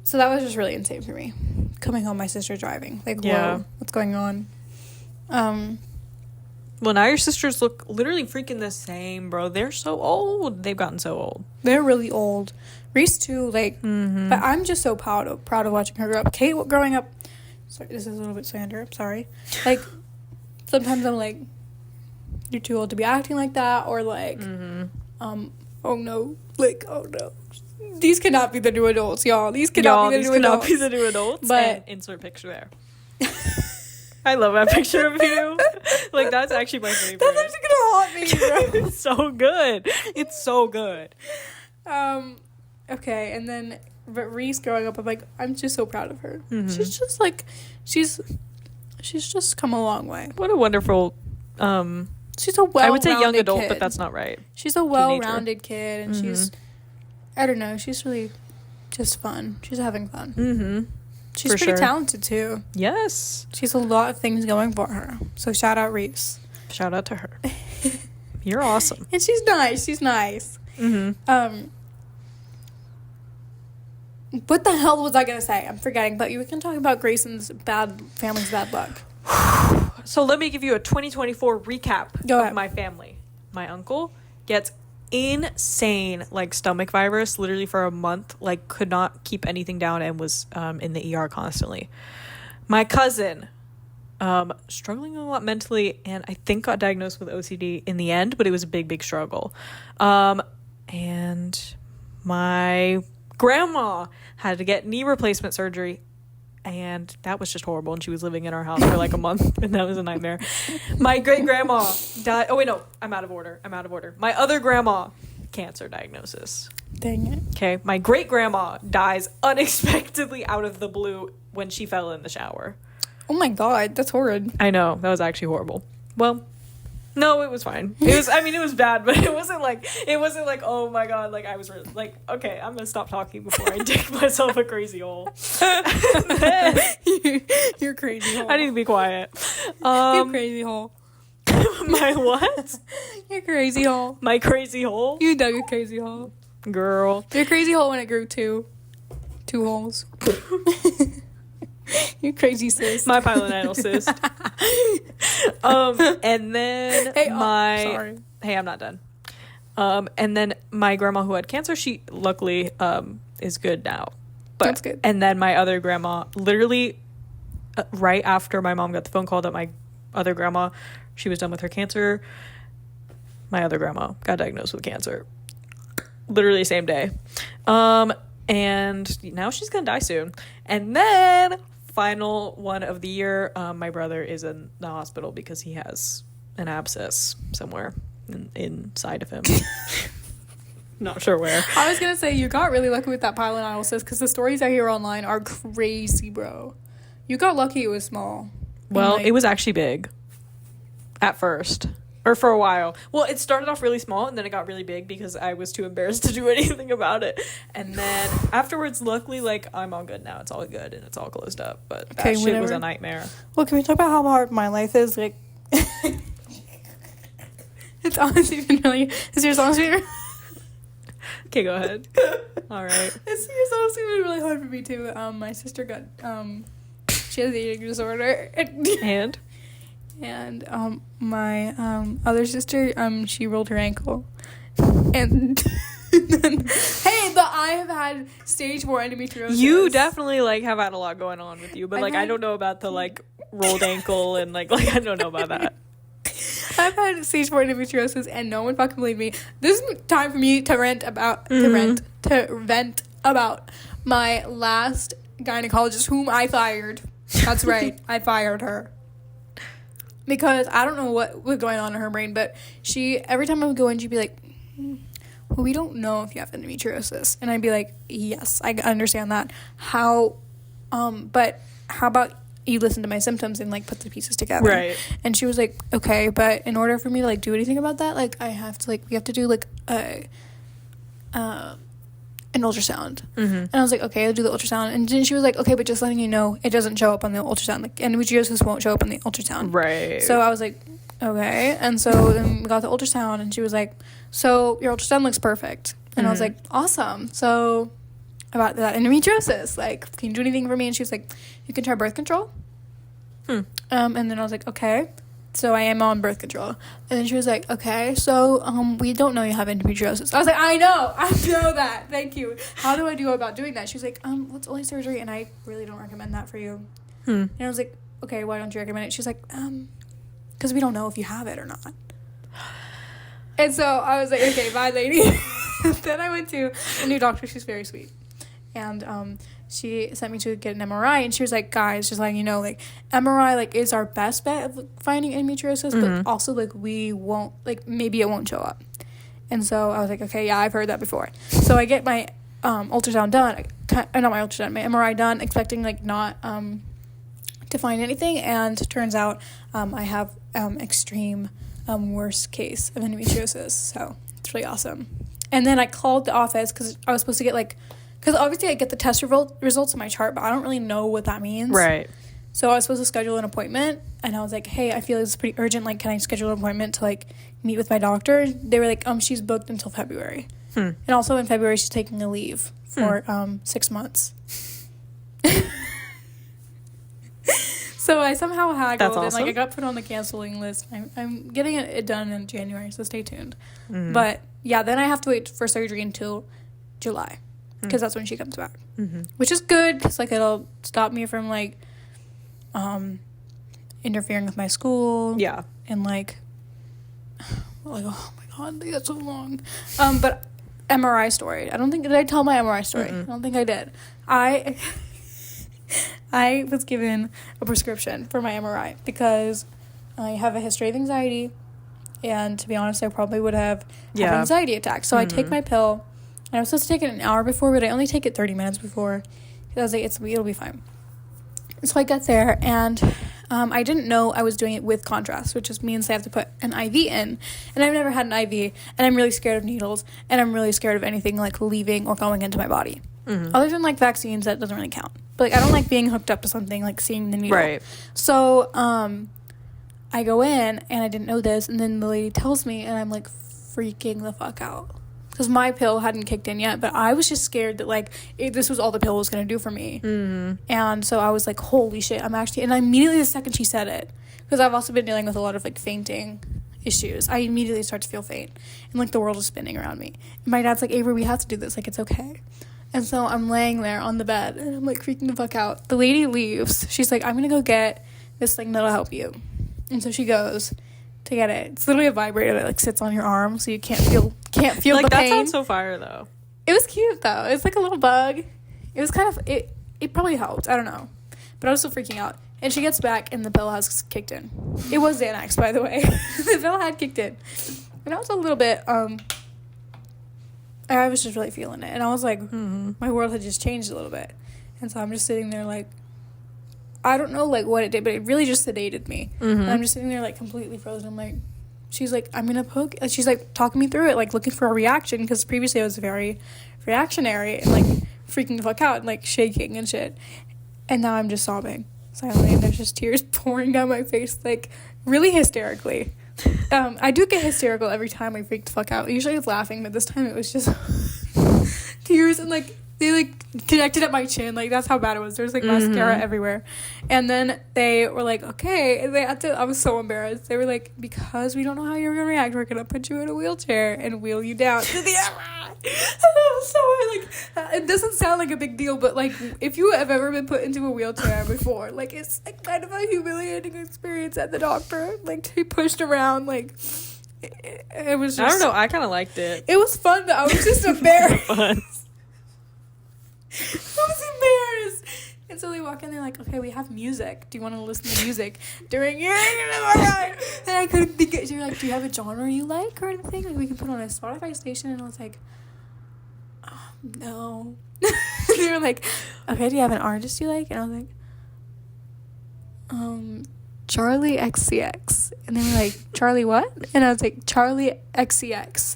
So that was just really insane for me. Coming home, my sister driving. Like, whoa, what's going on? Well, now your sisters look literally freaking the same, bro. They're so old. They've gotten so old. They're really old. Reese too, like, but I'm just so proud of watching her grow up. Kate growing up, sorry, this is a little bit slander, I'm sorry. Like, sometimes I'm like, you're too old to be acting like that, or like, oh no, like, oh no. These cannot be the new adults, y'all. These cannot be the new adults. But and insert picture there. I love that picture of you. Like, that's actually my favorite. That's actually gonna haunt me, bro. It's so good. It's so good. Okay, and then but Reese growing up, I'm just so proud of her. She's just like, she's just come a long way. What a wonderful, she's a well-rounded I would say young adult, kid. but that's not right. She's a well-rounded kid, and she's, I don't know, she's really just fun. She's having fun. She's pretty talented too. Yes. She's a lot of things going for her. So shout out Reese. Shout out to her. You're awesome. And she's nice. What the hell was I gonna say? I'm forgetting, but you can talk about Grayson's family's bad luck. So let me give you a 2024 recap of my family. My uncle gets insane, like, stomach virus literally for a month, like, could not keep anything down and was in the ER constantly. My cousin struggling a lot mentally, and I think got diagnosed with OCD in the end, but it was a big struggle. And my grandma had to get knee replacement surgery, and that was just horrible, and she was living in our house for like a month, and that was a nightmare. My great grandma died. Oh wait, no, I'm out of order. My other grandma, cancer diagnosis. Dang it. Okay, my great grandma dies unexpectedly out of the blue when she fell in the shower. Oh my god, that's horrid. I know, that was actually horrible. Well, no, it was fine. It was bad, but it wasn't like, oh my god, like, I was really, like, okay, I'm gonna stop talking before I dig myself a crazy hole. You're crazy hole. I need to be quiet. You crazy hole. My what? Your crazy hole. My crazy hole? You dug a crazy hole. Girl. Your crazy hole when it grew two holes. You crazy sis. My pilonidal cyst. And then sorry. Hey, I'm not done. And then my grandma who had cancer, she luckily is good now. But, that's good. And then my other grandma, literally right after my mom got the phone call that my other grandma, she was done with her cancer, my other grandma got diagnosed with cancer. Literally same day. And now she's gonna die soon. And then final one of the year, my brother is in the hospital because he has an abscess somewhere inside of him. Not sure where. I was gonna say, you got really lucky with that pilonidal cyst, because the stories I hear online are crazy, bro. You got lucky it was small. Well, it was actually big at first, or for a while. Well, it started off really small, and then it got really big because I was too embarrassed to do anything about it. And then afterwards, luckily, like, I'm all good now. It's all good, and it's all closed up. But that shit was a nightmare. Well, can we talk about how hard my life is? Like, it's honestly been really... It's yours honestly been... Okay, go ahead. All right. It's honestly been really hard for me, too. My sister got... she has an eating disorder. And my other sister, she rolled her ankle, and hey, but I have had stage 4 endometriosis. You definitely, like, have had a lot going on with you, but I don't know about the, like, rolled ankle and like I don't know about that. I've had stage 4 endometriosis, and no one fucking believed me. This is time for me to vent about my last gynecologist, whom I fired. That's right, I fired her. Because I don't know what was going on in her brain, but every time I would go in, she'd be like, well, we don't know if you have endometriosis. And I'd be like, yes, I understand that. But how about you listen to my symptoms and, like, put the pieces together? Right. And she was like, okay, but in order for me to, like, do anything about that, like, we have to do, like, an ultrasound. And I was like, okay, I'll do the ultrasound. And then she was like, okay, but just letting you know, it doesn't show up on the ultrasound. Like, endometriosis won't show up on the ultrasound. Right. So I was like, okay. And so then we got the ultrasound, and she was like, so your ultrasound looks perfect. And I was like, awesome. So about that endometriosis, like, can you do anything for me? And she was like, you can try birth control. And then I was like, okay. So I am on birth control. And then she was like, okay, so we don't know you have endometriosis. I was like, I know that. Thank you. How do I do about doing that? She was like, well, it's only surgery, and I really don't recommend that for you. And I was like, okay, why don't you recommend it? She's like, because we don't know if you have it or not. And so I was like, okay, bye, lady. Then I went to a new doctor. She's very sweet. And she sent me to get an MRI, and she was like, guys, just letting you know, like, MRI, like, is our best bet of finding endometriosis, but also, like, we won't, like, maybe it won't show up. And so I was like, okay, yeah, I've heard that before. So I get my ultrasound done, not my ultrasound, my MRI done, expecting, like, not to find anything, and turns out I have extreme worst case of endometriosis, so it's really awesome. And then I called the office, because I was supposed to get, like, because obviously I get the test results in my chart, but I don't really know what that means. Right. So I was supposed to schedule an appointment, and I was like, hey, I feel this is pretty urgent. Like, can I schedule an appointment to, like, meet with my doctor? They were like, she's booked until February. And also in February, she's taking a leave for 6 months. So I somehow haggled, and, like, I got put on the canceling list. I'm getting it done in January, so stay tuned. But, yeah, then I have to wait for surgery until July. Because that's when she comes back, which is good, because, like, it'll stop me from, like, interfering with my school, and, like, oh my god, that's so long. But MRI story, did I tell my MRI story? I don't think I did. I was given a prescription for my MRI because I have a history of anxiety, and to be honest, I probably would have had an anxiety attack. So I take my pill. And I was supposed to take it an hour before, but I only take it 30 minutes before. I was like, it'll be fine. So I got there, and I didn't know I was doing it with contrast, which just means I have to put an IV in. And I've never had an IV, and I'm really scared of needles, and I'm really scared of anything, like, leaving or going into my body. Other than, like, vaccines, that doesn't really count. But, like, I don't like being hooked up to something, like, seeing the needle. Right. So I go in, and I didn't know this, and then the lady tells me, and I'm, like, freaking the fuck out. Because my pill hadn't kicked in yet, but I was just scared that, like, this was all the pill was going to do for me. And so I was like, holy shit, and immediately the second she said it, because I've also been dealing with a lot of, like, fainting issues, I immediately start to feel faint, and, like, the world is spinning around me. And my dad's like, Avery, we have to do this, like, it's okay. And so I'm laying there on the bed, and I'm, like, freaking the fuck out. The lady leaves. She's like, I'm going to go get this thing that'll help you. And so she goes to get it. It's literally a vibrator that, like, sits on your arm, so you can't feel like, the pain. That sounds so fire, though. It was cute, though. It's like a little bug. It was kind of, it probably helped. I don't know. But I was still freaking out. And she gets back, and the pill has kicked in. It was Xanax, by the way. The pill had kicked in. And I was a little bit, I was just really feeling it. And I was like, my world had just changed a little bit. And so I'm just sitting there, like, I don't know, like, what it did, but it really just sedated me. And I'm just sitting there, like, completely frozen. I'm like, she's like, I'm gonna poke. She's like talking me through it, like looking for a reaction, because previously I was very reactionary and, like, freaking the fuck out and, like, shaking and shit. And now I'm just sobbing silently, and there's just tears pouring down my face, like, really hysterically. I do get hysterical every time I freak the fuck out. Usually it's laughing, but this time it was just tears, and, like, they, like, connected at my chin. Like, that's how bad it was. There was, like, mascara everywhere. And then they were like, okay. And they had to, I was so embarrassed. They were like, because we don't know how you're going to react, we're going to put you in a wheelchair and wheel you down to the MRI. And I was so, like, it doesn't sound like a big deal, but, like, if you have ever been put into a wheelchair before, like, it's, like, kind of a humiliating experience at the doctor. Like, to be pushed around, like, it was just, I don't know. I kind of liked it. It was fun, but I was just embarrassed. Fun. I was embarrassed. And so they walk in, they're like, okay, we have music. Do you want to listen to music during your MRI? And I couldn't think it. They were like, do you have a genre you like or anything? Like, we can put on a Spotify station. And I was like, oh, no. They were like, okay, do you have an artist you like? And I was like, Charlie XCX. And they were like, Charlie what? And I was like, Charlie XCX.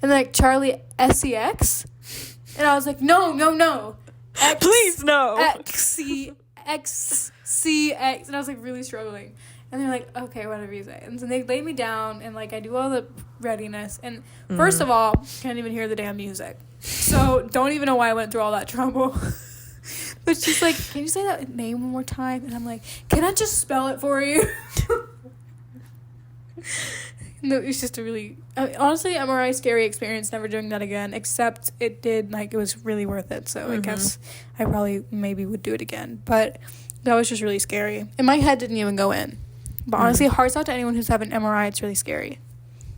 And they're like, Charlie SEX? And I was like, no. Please, no. XCX. And I was, like, really struggling. And And they're like, okay, whatever you say. And so they lay me down, and, like, I do all the readiness. And first of all, can't even hear the damn music. So don't even know why I went through all that trouble. But she's like, can you say that name one more time? And I'm like, can I just spell it for you? No, it's just a really... honestly, MRI scary experience, never doing that again. Except it did, like, it was really worth it. So I guess I probably maybe would do it again. But that was just really scary. And my head didn't even go in. But honestly, hearts out to anyone who's having MRI. It's really scary.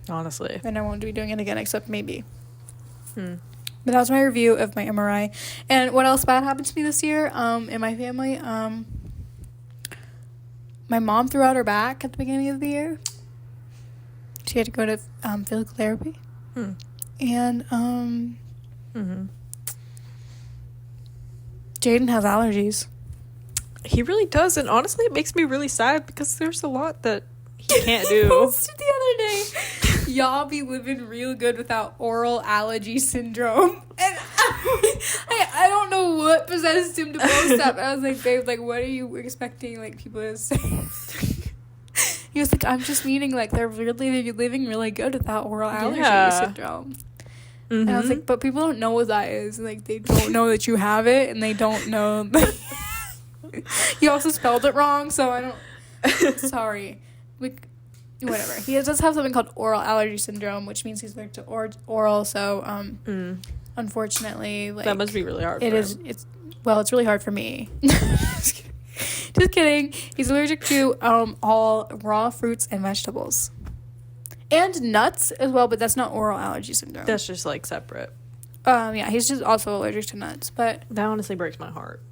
Honestly. And I won't be doing it again, except maybe. But that was my review of my MRI. And what else bad happened to me this year in my family? My mom threw out her back at the beginning of the year. She had to go to physical therapy. And Jaden has allergies. He really does, and honestly, it makes me really sad because there's a lot that he can't do. I posted the other day, y'all be living real good without oral allergy syndrome. And I don't know what possessed him to post that, but I was like, babe, like, what are you expecting, like, people to say? He was like, I'm just meaning, like, they're really living really good without oral allergy syndrome. And I was like, but people don't know what that is. Like, they don't know that you have it, and they don't know. You also spelled it wrong, so I don't... Sorry. Whatever. He does have something called oral allergy syndrome, which means he's allergic to oral, so, unfortunately, like... That must be really hard for him. It's really hard for me. Just kidding. He's allergic to all raw fruits and vegetables. And nuts as well, but that's not oral allergy syndrome. That's just, like, separate. Yeah, he's just also allergic to nuts, but... That honestly breaks my heart.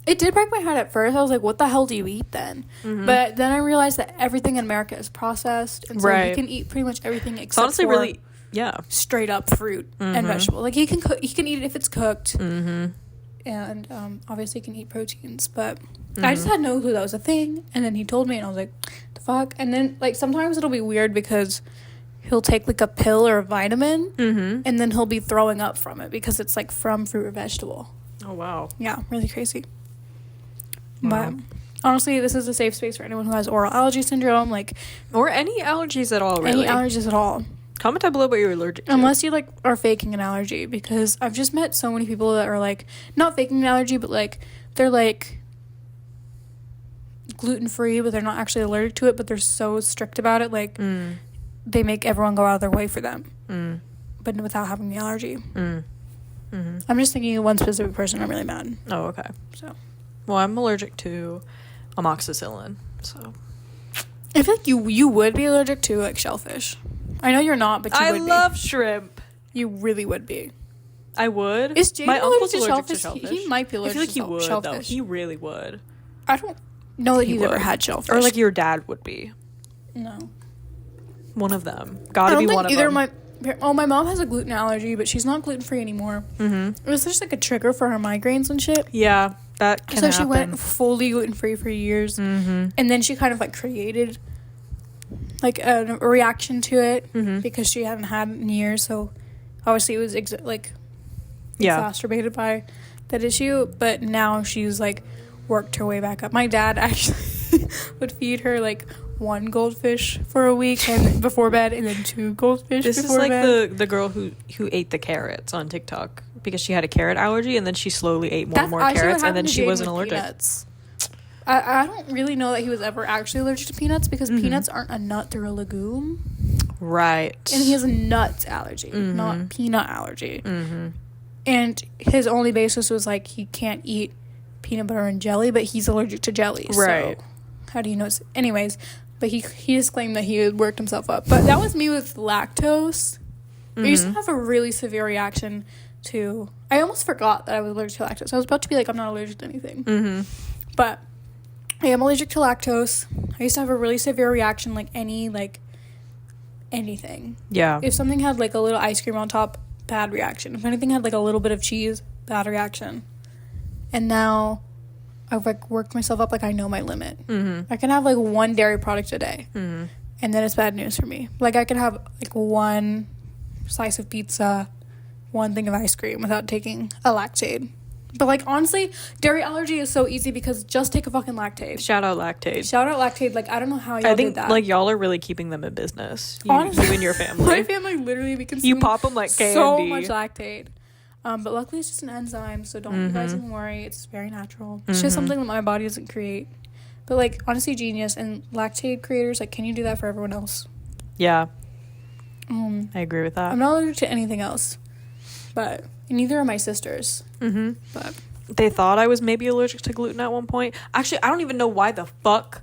It did break my heart at first. I was like, what the hell do you eat then? But then I realized that everything in America is processed, and so you can eat pretty much everything except honestly, for really, straight up fruit and vegetable. Like, he can eat it if it's cooked. And obviously he can eat proteins, but I just had no clue that was a thing. And then he told me, and I was like, the fuck? And then, like, sometimes it'll be weird because he'll take, like, a pill or a vitamin, and then he'll be throwing up from it because it's, like, from fruit or vegetable. Oh, wow. Yeah, really crazy. But honestly, this is a safe space for anyone who has oral allergy syndrome, like, or any allergies at all, really. Any allergies at all. Comment down below what you're allergic to. Unless you, like, are faking an allergy, because I've just met so many people that are, like, not faking an allergy, but, like, they're, like, gluten-free, but they're not actually allergic to it, but they're so strict about it, like, they make everyone go out of their way for them, but without having the allergy. I'm just thinking of one specific person. I'm really mad. Oh, okay. So, well, I'm allergic to amoxicillin, so I feel like you would be allergic to, like, shellfish. I know you're not, but you would be. I love shrimp. You really would be. I would. Is Jaden My uncle's allergic to shellfish. shellfish? He might be allergic to shellfish. I feel like he would, though. He really would. I don't know that he's ever had shellfish. Or, like, your dad would be. No. One of them. Gotta be one of them. My mom has a gluten allergy, but she's not gluten-free anymore. It was just, like, a trigger for her migraines and shit. Yeah, that can happen. So she went fully gluten-free for years. And then she kind of, like, created, like, a reaction to it because she hadn't had it in years. So obviously it was, exacerbated by that issue. But now she's, like, worked her way back up. My dad actually would feed her, like, 1 goldfish for a week and before bed, and then 2 goldfish before bed. This is like the girl who ate the carrots on TikTok because she had a carrot allergy, and then she slowly ate more and more carrots, and then she wasn't allergic. Peanuts. I don't really know that he was ever actually allergic to peanuts because peanuts aren't a nut, they're a legume. Right. And he has a nut allergy, not peanut allergy. And his only basis was, like, he can't eat peanut butter and jelly, but he's allergic to jelly. Right. So how do you know? Anyways, but he just claimed that he had worked himself up. But that was me with lactose. I used to have a really severe reaction to... I almost forgot that I was allergic to lactose. I was about to be like, I'm not allergic to anything. But I am allergic to lactose. I used to have a really severe reaction, like, anything. Yeah. If something had, like, a little ice cream on top, bad reaction. If anything had, like, a little bit of cheese, bad reaction. And now I've, like, worked myself up, like, I know my limit. I can have, like, 1 dairy product a day. And then it's bad news for me. Like, I could have, like, 1 slice of pizza, 1 thing of ice cream without taking a Lactaid. But, like, honestly, dairy allergy is so easy because just take a fucking Lactaid. Shout out Lactaid. Like, I don't know how y'all did that. Like, y'all are really keeping them in business. You and your family. My family literally, we consume you pop them like candy. So much Lactaid. But luckily it's just an enzyme, so don't you guys even worry. It's very natural. It's just something that my body doesn't create. But, like, honestly, genius. And Lactaid creators, like, can you do that for everyone else? Yeah. I agree with that. I'm not allergic to anything else. But neither are my sisters. But they thought I was maybe allergic to gluten at one point. Actually, I don't even know why the fuck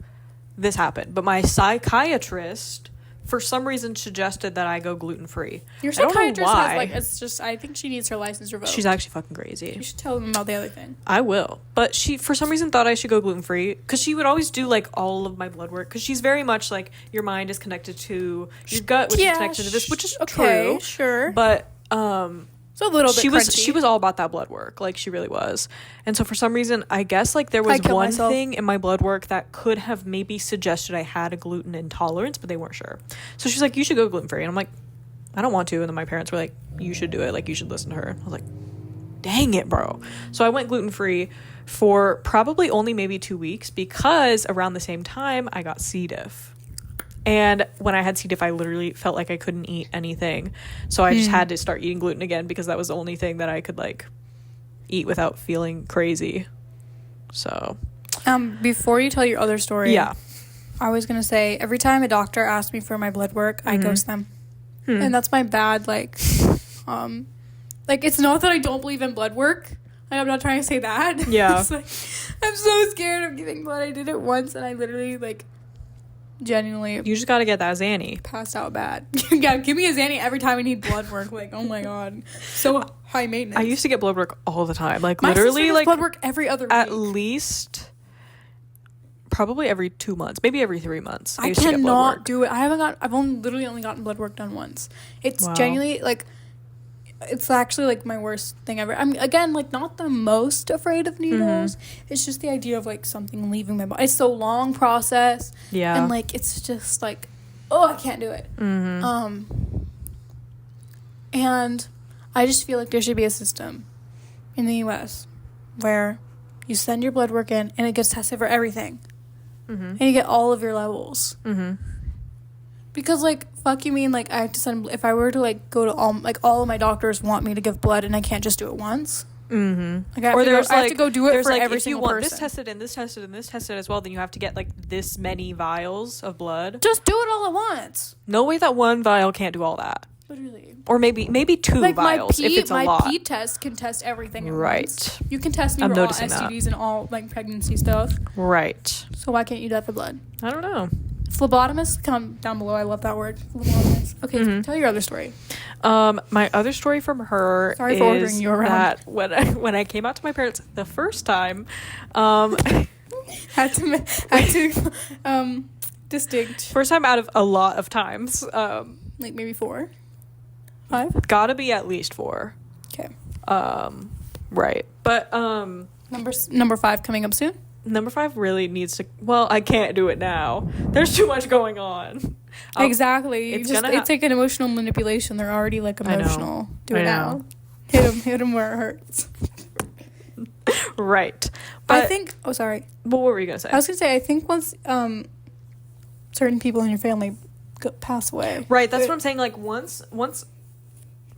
this happened. But my psychiatrist, for some reason, suggested that I go gluten-free. Your psychiatrist has, like, it's just, I think she needs her license revoked. She's actually fucking crazy. You should tell them about the other thing. I will. But she, for some reason, thought I should go gluten-free. Because she would always do, like, all of my blood work. Because she's very much, like, your mind is connected to your gut, which is connected to this, which is true. Sure. But, it's a little bit crunchy. She was all about that blood work. Like, she really was. And so for some reason, I guess, like, there was one thing in my blood work that could have maybe suggested I had a gluten intolerance, but they weren't sure. So she's like, you should go gluten-free. And I'm like, I don't want to. And then my parents were like, you should do it. Like, you should listen to her. I was like, dang it, bro. So I went gluten-free for probably only maybe 2 weeks because around the same time, I got C. diff. And when I had C. diff, I literally felt like I couldn't eat anything. So I just had to start eating gluten again because that was the only thing that I could, like, eat without feeling crazy. So. Before you tell your other story. Yeah. I was going to say, every time a doctor asks me for my blood work, I ghost them. And that's my bad, like, it's not that I don't believe in blood work. Like, I'm not trying to say that. Yeah. It's like, I'm so scared of giving blood. I did it once and I literally, like, genuinely you just gotta get that Xanny. Passed out bad. Yeah, give me a Xanny every time I need blood work. Like, oh my god, so high maintenance. I used to get blood work all the time, like, my literally, like, blood work every other week. At least probably every 2 months, maybe every 3 months. I cannot do it. I've literally only gotten blood work done once. It's genuinely, like, it's actually, like, my worst thing ever. I'm, again, like, not the most afraid of needles. It's just the idea of, like, something leaving my body. It's so long process. Yeah. And, like, it's just, like, oh, I can't do it. And I just feel like there should be a system in the U.S. where you send your blood work in and it gets tested for everything. And you get all of your levels. Because, like, fuck you mean, like, I have to send, if I were to, like, go to all of my doctors want me to give blood and I can't just do it once. Like, I have to go do it for every single person. If you want this tested and this tested and this tested as well, then you have to get, like, this many vials of blood. Just do it all at once. No way that one vial can't do all that. Literally. Or maybe 2 like, vials if it's a lot. My pee test can test everything at right. once. You can test me for all STDs and all, like, pregnancy stuff. Right. So why can't you do that for blood? I don't know. Phlebotomist, come down below. I love that word. Phlebotomist. Okay, tell your other story. My other story from her is ordering you around. that when I came out to my parents the first time, had to distinct. First time out of a lot of times. Like maybe 4, 5. Gotta be at least 4. Okay. Right, but number 5 coming up soon. Number 5 really needs to. Well, I can't do it now. There's too much going on. Exactly. It's like an emotional manipulation. They're already, like, emotional. Do it now. Hit them where it hurts. Right. But I think. Oh, sorry. What were you gonna say? I was gonna say I think once certain people in your family pass away. Right. That's what I'm saying. Like once.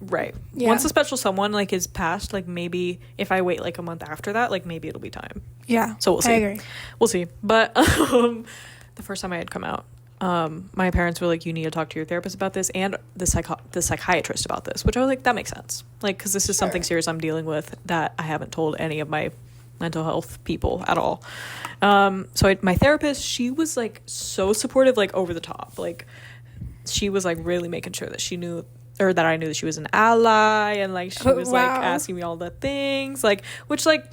Right. Yeah. Once a special someone, like, is passed, like, maybe if I wait, like, a month after that, like, maybe it'll be time. Yeah. So we'll see. I agree. We'll see. But the first time I had come out, my parents were like, you need to talk to your therapist about this and the psychiatrist about this, which I was like, that makes sense. Like, because this is something serious I'm dealing with that I haven't told any of my mental health people at all. So my therapist, she was, like, so supportive, like, over the top. Like, she was, like, really making sure that she knew, or that I knew that she was an ally, and, like, she was like asking me all the things, like, which, like,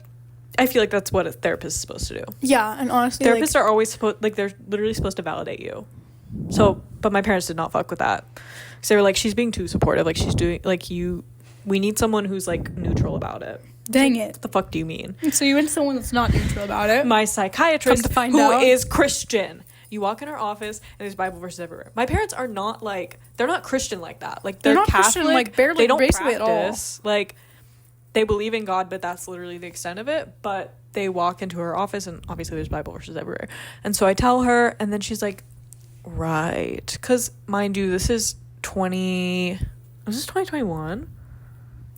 I feel like that's what a therapist is supposed to do. Yeah, and honestly, therapists are always supposed, like, they're literally supposed to validate you. So, but my parents did not fuck with that. So they were like, she's being too supportive. Like, she's doing, like, we need someone who's, like, neutral about it. Dang it. What the fuck do you mean? So you want someone that's not neutral about it? My psychiatrist, who is Christian. You walk in her office and there's Bible verses everywhere. My parents are not, like, they're not Christian like that. Like, they're not Catholic. Christian, like, barely, they don't basically practice. At all. Like, they believe in God, but that's literally the extent of it. But they walk into her office, and obviously there's Bible verses everywhere. And so I tell her, and then she's like, right. Because, mind you, this is 2021?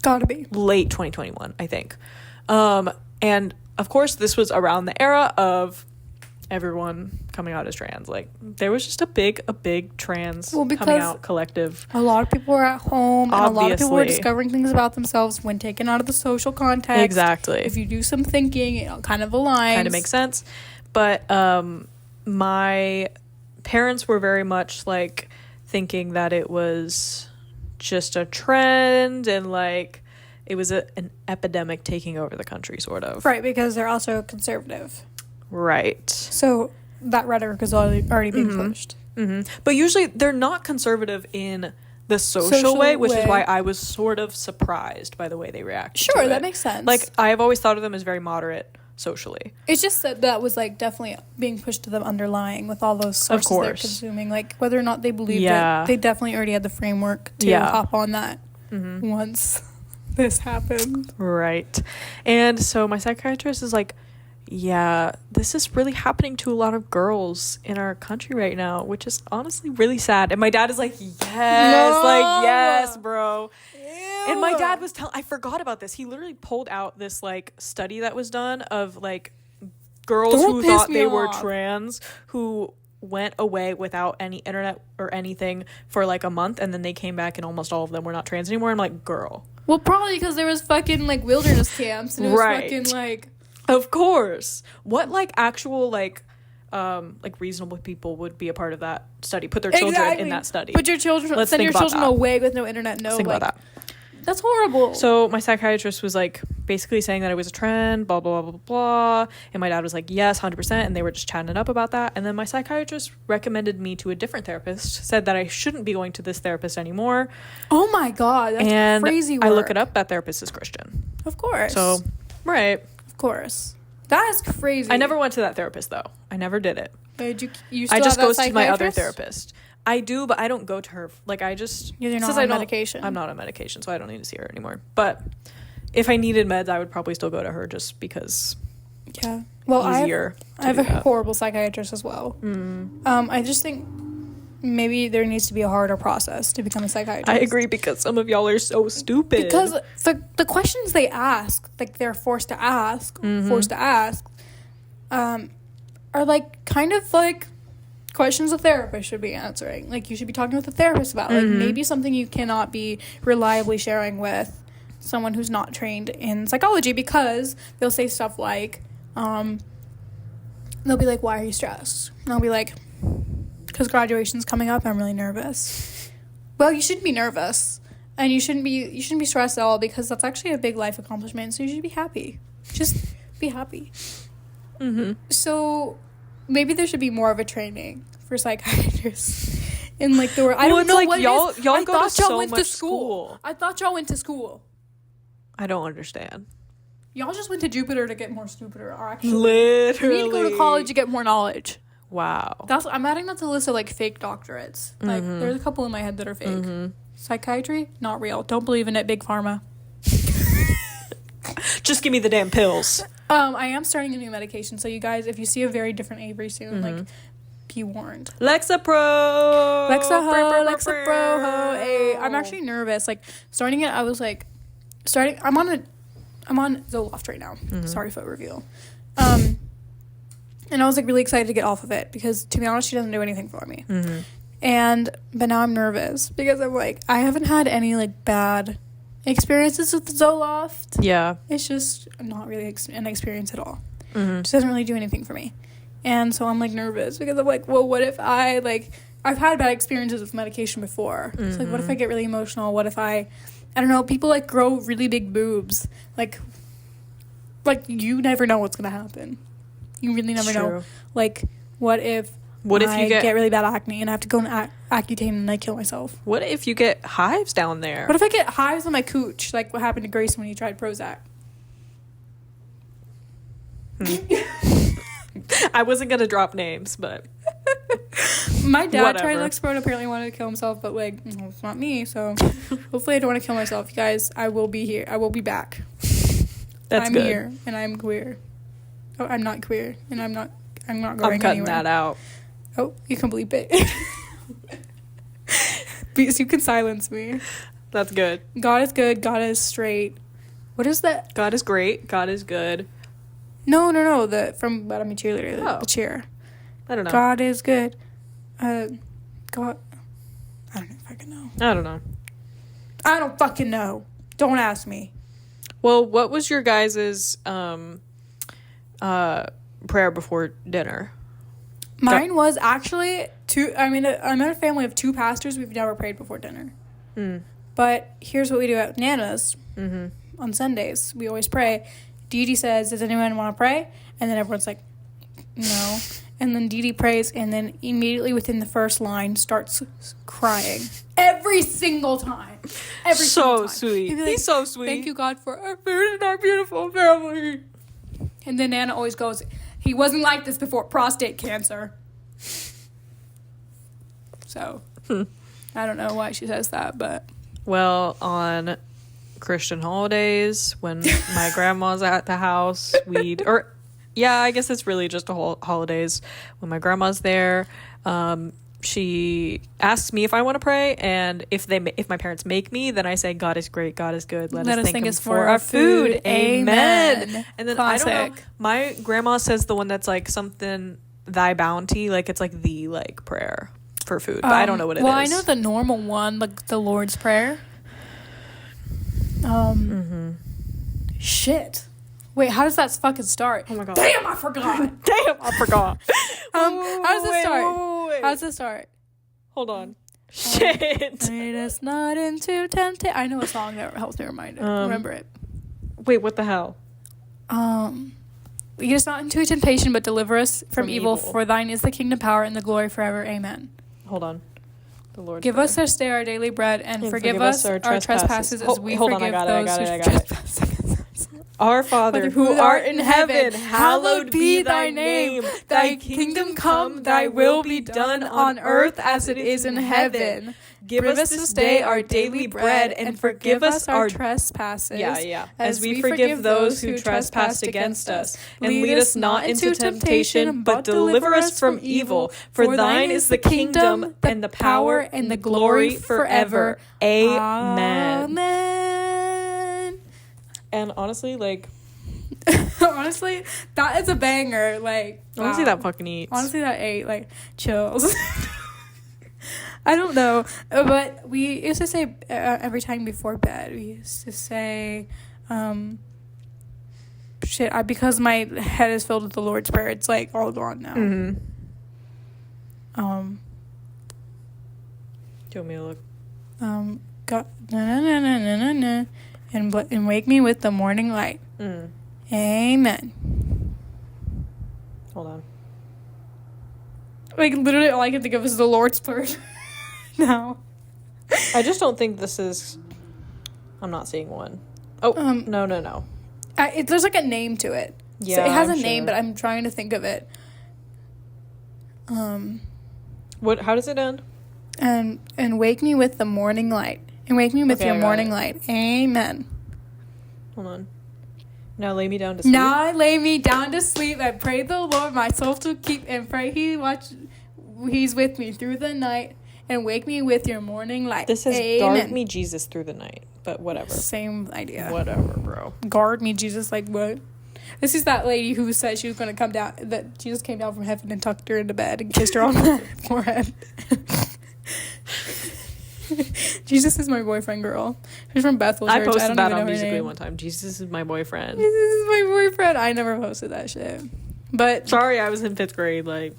Gotta be. Late 2021, I think. And, of course, this was around the era of everyone coming out as trans. Like, there was just a big trans coming out collective. A lot of people were at home, and a lot of people were Obviously. discovering things about themselves when taken out of the social context. Exactly. If you do some thinking, it kind of aligns. Kind of makes sense. But my parents were very much like thinking that it was just a trend, and like it was an epidemic taking over the country, sort of. Right, because they're also conservative. Right. So that rhetoric is already being pushed. But usually they're not conservative in the social way, which is why I was sort of surprised by the way they reacted. Sure, to that it. makes sense. Like, I have always thought of them as very moderate socially. It's just that was like definitely being pushed to them underlying with all those sources they're consuming. Like, whether or not they believed it, they definitely already had the framework to hop on that once this happened. Right. And so my psychiatrist is like, yeah, this is really happening to a lot of girls in our country right now, which is honestly really sad. And my dad is like, yes, bro. Ew. And my dad was I forgot about this. He literally pulled out this like study that was done of like girls who thought they were trans, who went away without any internet or anything for like a month, and then they came back and almost all of them were not trans anymore. I'm like, girl. Well, probably because there was fucking like wilderness camps, and it was fucking like... Of course. What like actual like reasonable people would be a part of that study? Put their children in that study. Put your children. Send your children away with no internet. No, think like about that. That's horrible. So my psychiatrist was like basically saying that it was a trend, blah blah blah blah blah. And my dad was like, yes, 100%, and they were just chatting it up about that. And then my psychiatrist recommended me to a different therapist. Said that I shouldn't be going to this therapist anymore. Oh my god, that's crazy work. I look it up. That therapist is Christian. Of course. So, right. Course, that is crazy. I never went to that therapist though. I never did it. You still I just have go to my other therapist. I do, but I don't go to her. Like, I just... You're not on medication. I'm not on medication, so I don't need to see her anymore. But if I needed meds, I would probably still go to her just because... Yeah. Well, easier I have a horrible psychiatrist as well. I just think maybe there needs to be a harder process to become a psychiatrist. I agree, because some of y'all are so stupid. Because the questions they ask, like they're forced to ask, are like kind of like questions a therapist should be answering. Like, you should be talking with a therapist about. Like, maybe something you cannot be reliably sharing with someone who's not trained in psychology, because they'll say stuff like, they'll be like, why are you stressed? And I'll be like, because graduation's coming up, I'm really nervous. Well, you shouldn't be nervous, and you shouldn't be stressed at all, because that's actually a big life accomplishment, so you should be happy. Just be happy. So maybe there should be more of a training for psychiatrists in like the world. I don't know like what y'all I go thought to y'all so went much to school. I thought y'all went to school. I don't understand. Y'all just went to Jupiter to get more stupider. Or actually, literally, you need to go to college to get more knowledge. Wow. I'm adding that to the list of like fake doctorates. Like, there's a couple in my head that are fake. Psychiatry, not real. Don't believe in it, big pharma. Just give me the damn pills. I am starting a new medication, so you guys, if you see a very different Avery soon, like, be warned. Lexapro. Lexapro. Hey, I'm actually nervous. Like, starting it, I was like, I'm on Zoloft right now. Sorry, foot reveal. And I was like really excited to get off of it, because to be honest, she doesn't do anything for me. But now I'm nervous, because I'm like, I haven't had any like bad experiences with Zoloft. Yeah. It's just not really an experience at all. It just doesn't really do anything for me. And so I'm like nervous, because I'm like, well, what if I've had bad experiences with medication before. So like, what if I get really emotional? What if I don't know, people like grow really big boobs. Like you never know what's going to happen. You really never know. Like, what if I get really bad acne and I have to go on Accutane and I kill myself? What if you get hives down there? What if I get hives on my cooch, like what happened to Grayson when he tried Prozac? I wasn't gonna drop names, but My dad tried to explode. Apparently wanted to kill himself, but like, it's not me. So hopefully I don't want to kill myself, you guys. I will be here. I will be back. I'm good. here, and I'm queer. Oh, I'm not queer, and I'm not going anywhere. I'm cutting that out. Oh, you can bleep it. Because you can silence me. That's good. God is good. God is straight. What is that? God is great. God is good. No. From But I'm a Cheerleader. The cheer. I don't know. God is good. God. I don't know if I can know. I don't know. I don't fucking know. Don't ask me. Well, what was your guys's prayer before dinner? Mine was actually I'm in a family of 2 pastors. We've never prayed before dinner. But here's what we do at Nana's. On Sundays. We always pray. Dee Dee says, does anyone want to pray? And then everyone's like, no. And then Dee Dee prays, and then immediately within the first line starts crying. Every single time. Every single time. Sweet. Like, he's so sweet. Thank you, God, for our food and our beautiful family. And then Nana always goes, he wasn't like this before prostate cancer. So, I don't know why she says that, but. Well, on Christian holidays, when my grandma's at the house, I guess it's really just holidays. When my grandma's there, she asks me if I want to pray, and if my parents make me, then I say, God is great, God is good. Let us thank him for our food. Amen. And then classic. I don't know. My grandma says the one that's like something thy bounty, like it's like the like prayer for food, but I don't know what it is. Well, I know the normal one, like the Lord's Prayer. Shit. Wait, how does that fucking start? Oh my god. Damn, I forgot. How does it start? Wait. How does it start? Hold on. Shit. Lead us not into temptation. I know a song that helps me remember it. Wait, what the hell? Lead us not into temptation, but deliver us from evil. For thine is the kingdom, power, and the glory forever. Amen. Hold on. The Lord's Give us this day our daily bread, and forgive us our trespasses as we forgive those who trespass against us. Our Father, who art in heaven, hallowed be thy name. Thy kingdom come, thy will be done on earth as it is in heaven. Give us this day our daily bread, and forgive us our trespasses. As we forgive those who trespass against us. And lead us not into temptation, but deliver us from evil. For thine is the kingdom, and the power, and the glory forever. Amen. And honestly, like... honestly, that is a banger. Like, wow. Honestly, that fucking eats. Honestly, that ate. Like, chills. I don't know. But we used to say every time before bed, we used to say, because my head is filled with the Lord's Prayer, it's like all gone now. Do you want me to look? God, na, and wake me with the morning light. Amen. Hold on. Like, literally all I can think of is the Lord's Prayer. No. I just don't think this is... I'm not seeing one. Oh, no. There's like a name to it. Yeah, so it has I'm a name, sure. but I'm trying to think of it. What? How does it end? And wake me with the morning light. And wake me with your morning light. Amen. Hold on. Now lay me down to sleep. Now I lay me down to sleep. I pray the Lord my soul to keep, and pray He's with me through the night, and wake me with your morning light. This says guard me, Jesus, through the night. But whatever. Same idea. Whatever, bro. Guard me, Jesus. Like, what? This is that lady who said she was going to come down, that Jesus came down from heaven and tucked her into bed and kissed her on the forehead. Jesus is my boyfriend, girl. She's from Bethel Church. I posted that on Musical.ly Musical.ly one time. Jesus is my boyfriend. Jesus is my boyfriend. I never posted that shit. But sorry, I was in 5th grade. Like,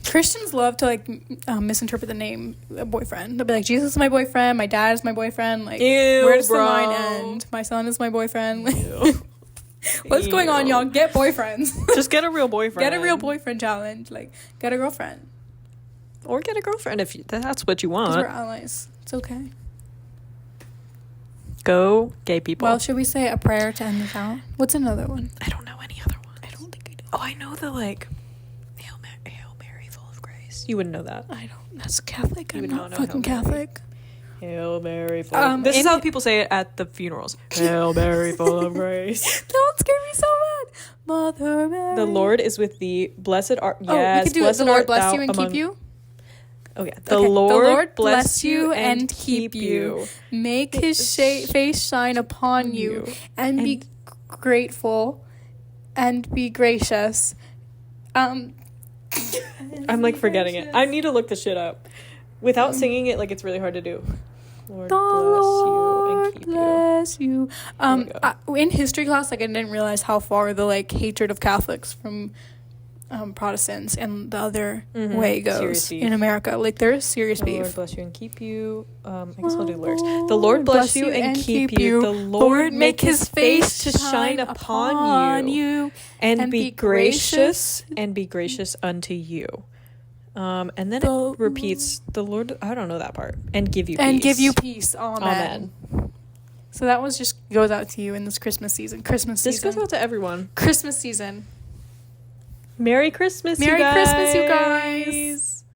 Christians love to like misinterpret the name boyfriend. They'll be like, Jesus is my boyfriend. My dad is my boyfriend. Like, ew, where does bro. the line end? My son is my boyfriend. Ew. What's going on, y'all? Get boyfriends. Just get a real boyfriend. Get a real boyfriend challenge. Like, get a girlfriend. Or get a girlfriend if that's what you want. We're allies. It's okay. Go, gay people. Well, should we say a prayer to end this out? What's another one? I don't know any other one. I don't think I do. Oh, I know the, like, Hail Mary, full of grace. You wouldn't know that. I don't. That's Catholic. You I'm would not not know fucking Hail Mary. Catholic. Hail Mary, full of... This is how people say it at the funerals. Hail Mary, full of grace. Don't scare me so bad. Mother Mary. The Lord is with thee. Blessed art... Oh, yes, we could do it. blessed The Lord art bless thou you and among... keep you. Oh, yeah. The Okay. Lord bless you and keep you. Make his face shine upon you. And be grateful. And be gracious. I'm like forgetting it. I need to look this shit up. Without singing it, like, it's really hard to do. Lord bless you and keep you. In history class, like, I didn't realize how far the, like, hatred of Catholics from Protestants and the other way goes in America. Like, there's serious beef. The Lord bless you and keep you. I guess I'll do lyrics. The Lord bless you and keep you. The Lord make his face to shine upon you. And be gracious unto you. And then it repeats, the Lord, I don't know that part. And give you peace. And give you peace. Amen. So that was just goes out to you in this Christmas season. This goes out to everyone. Christmas season. Merry Christmas, you guys.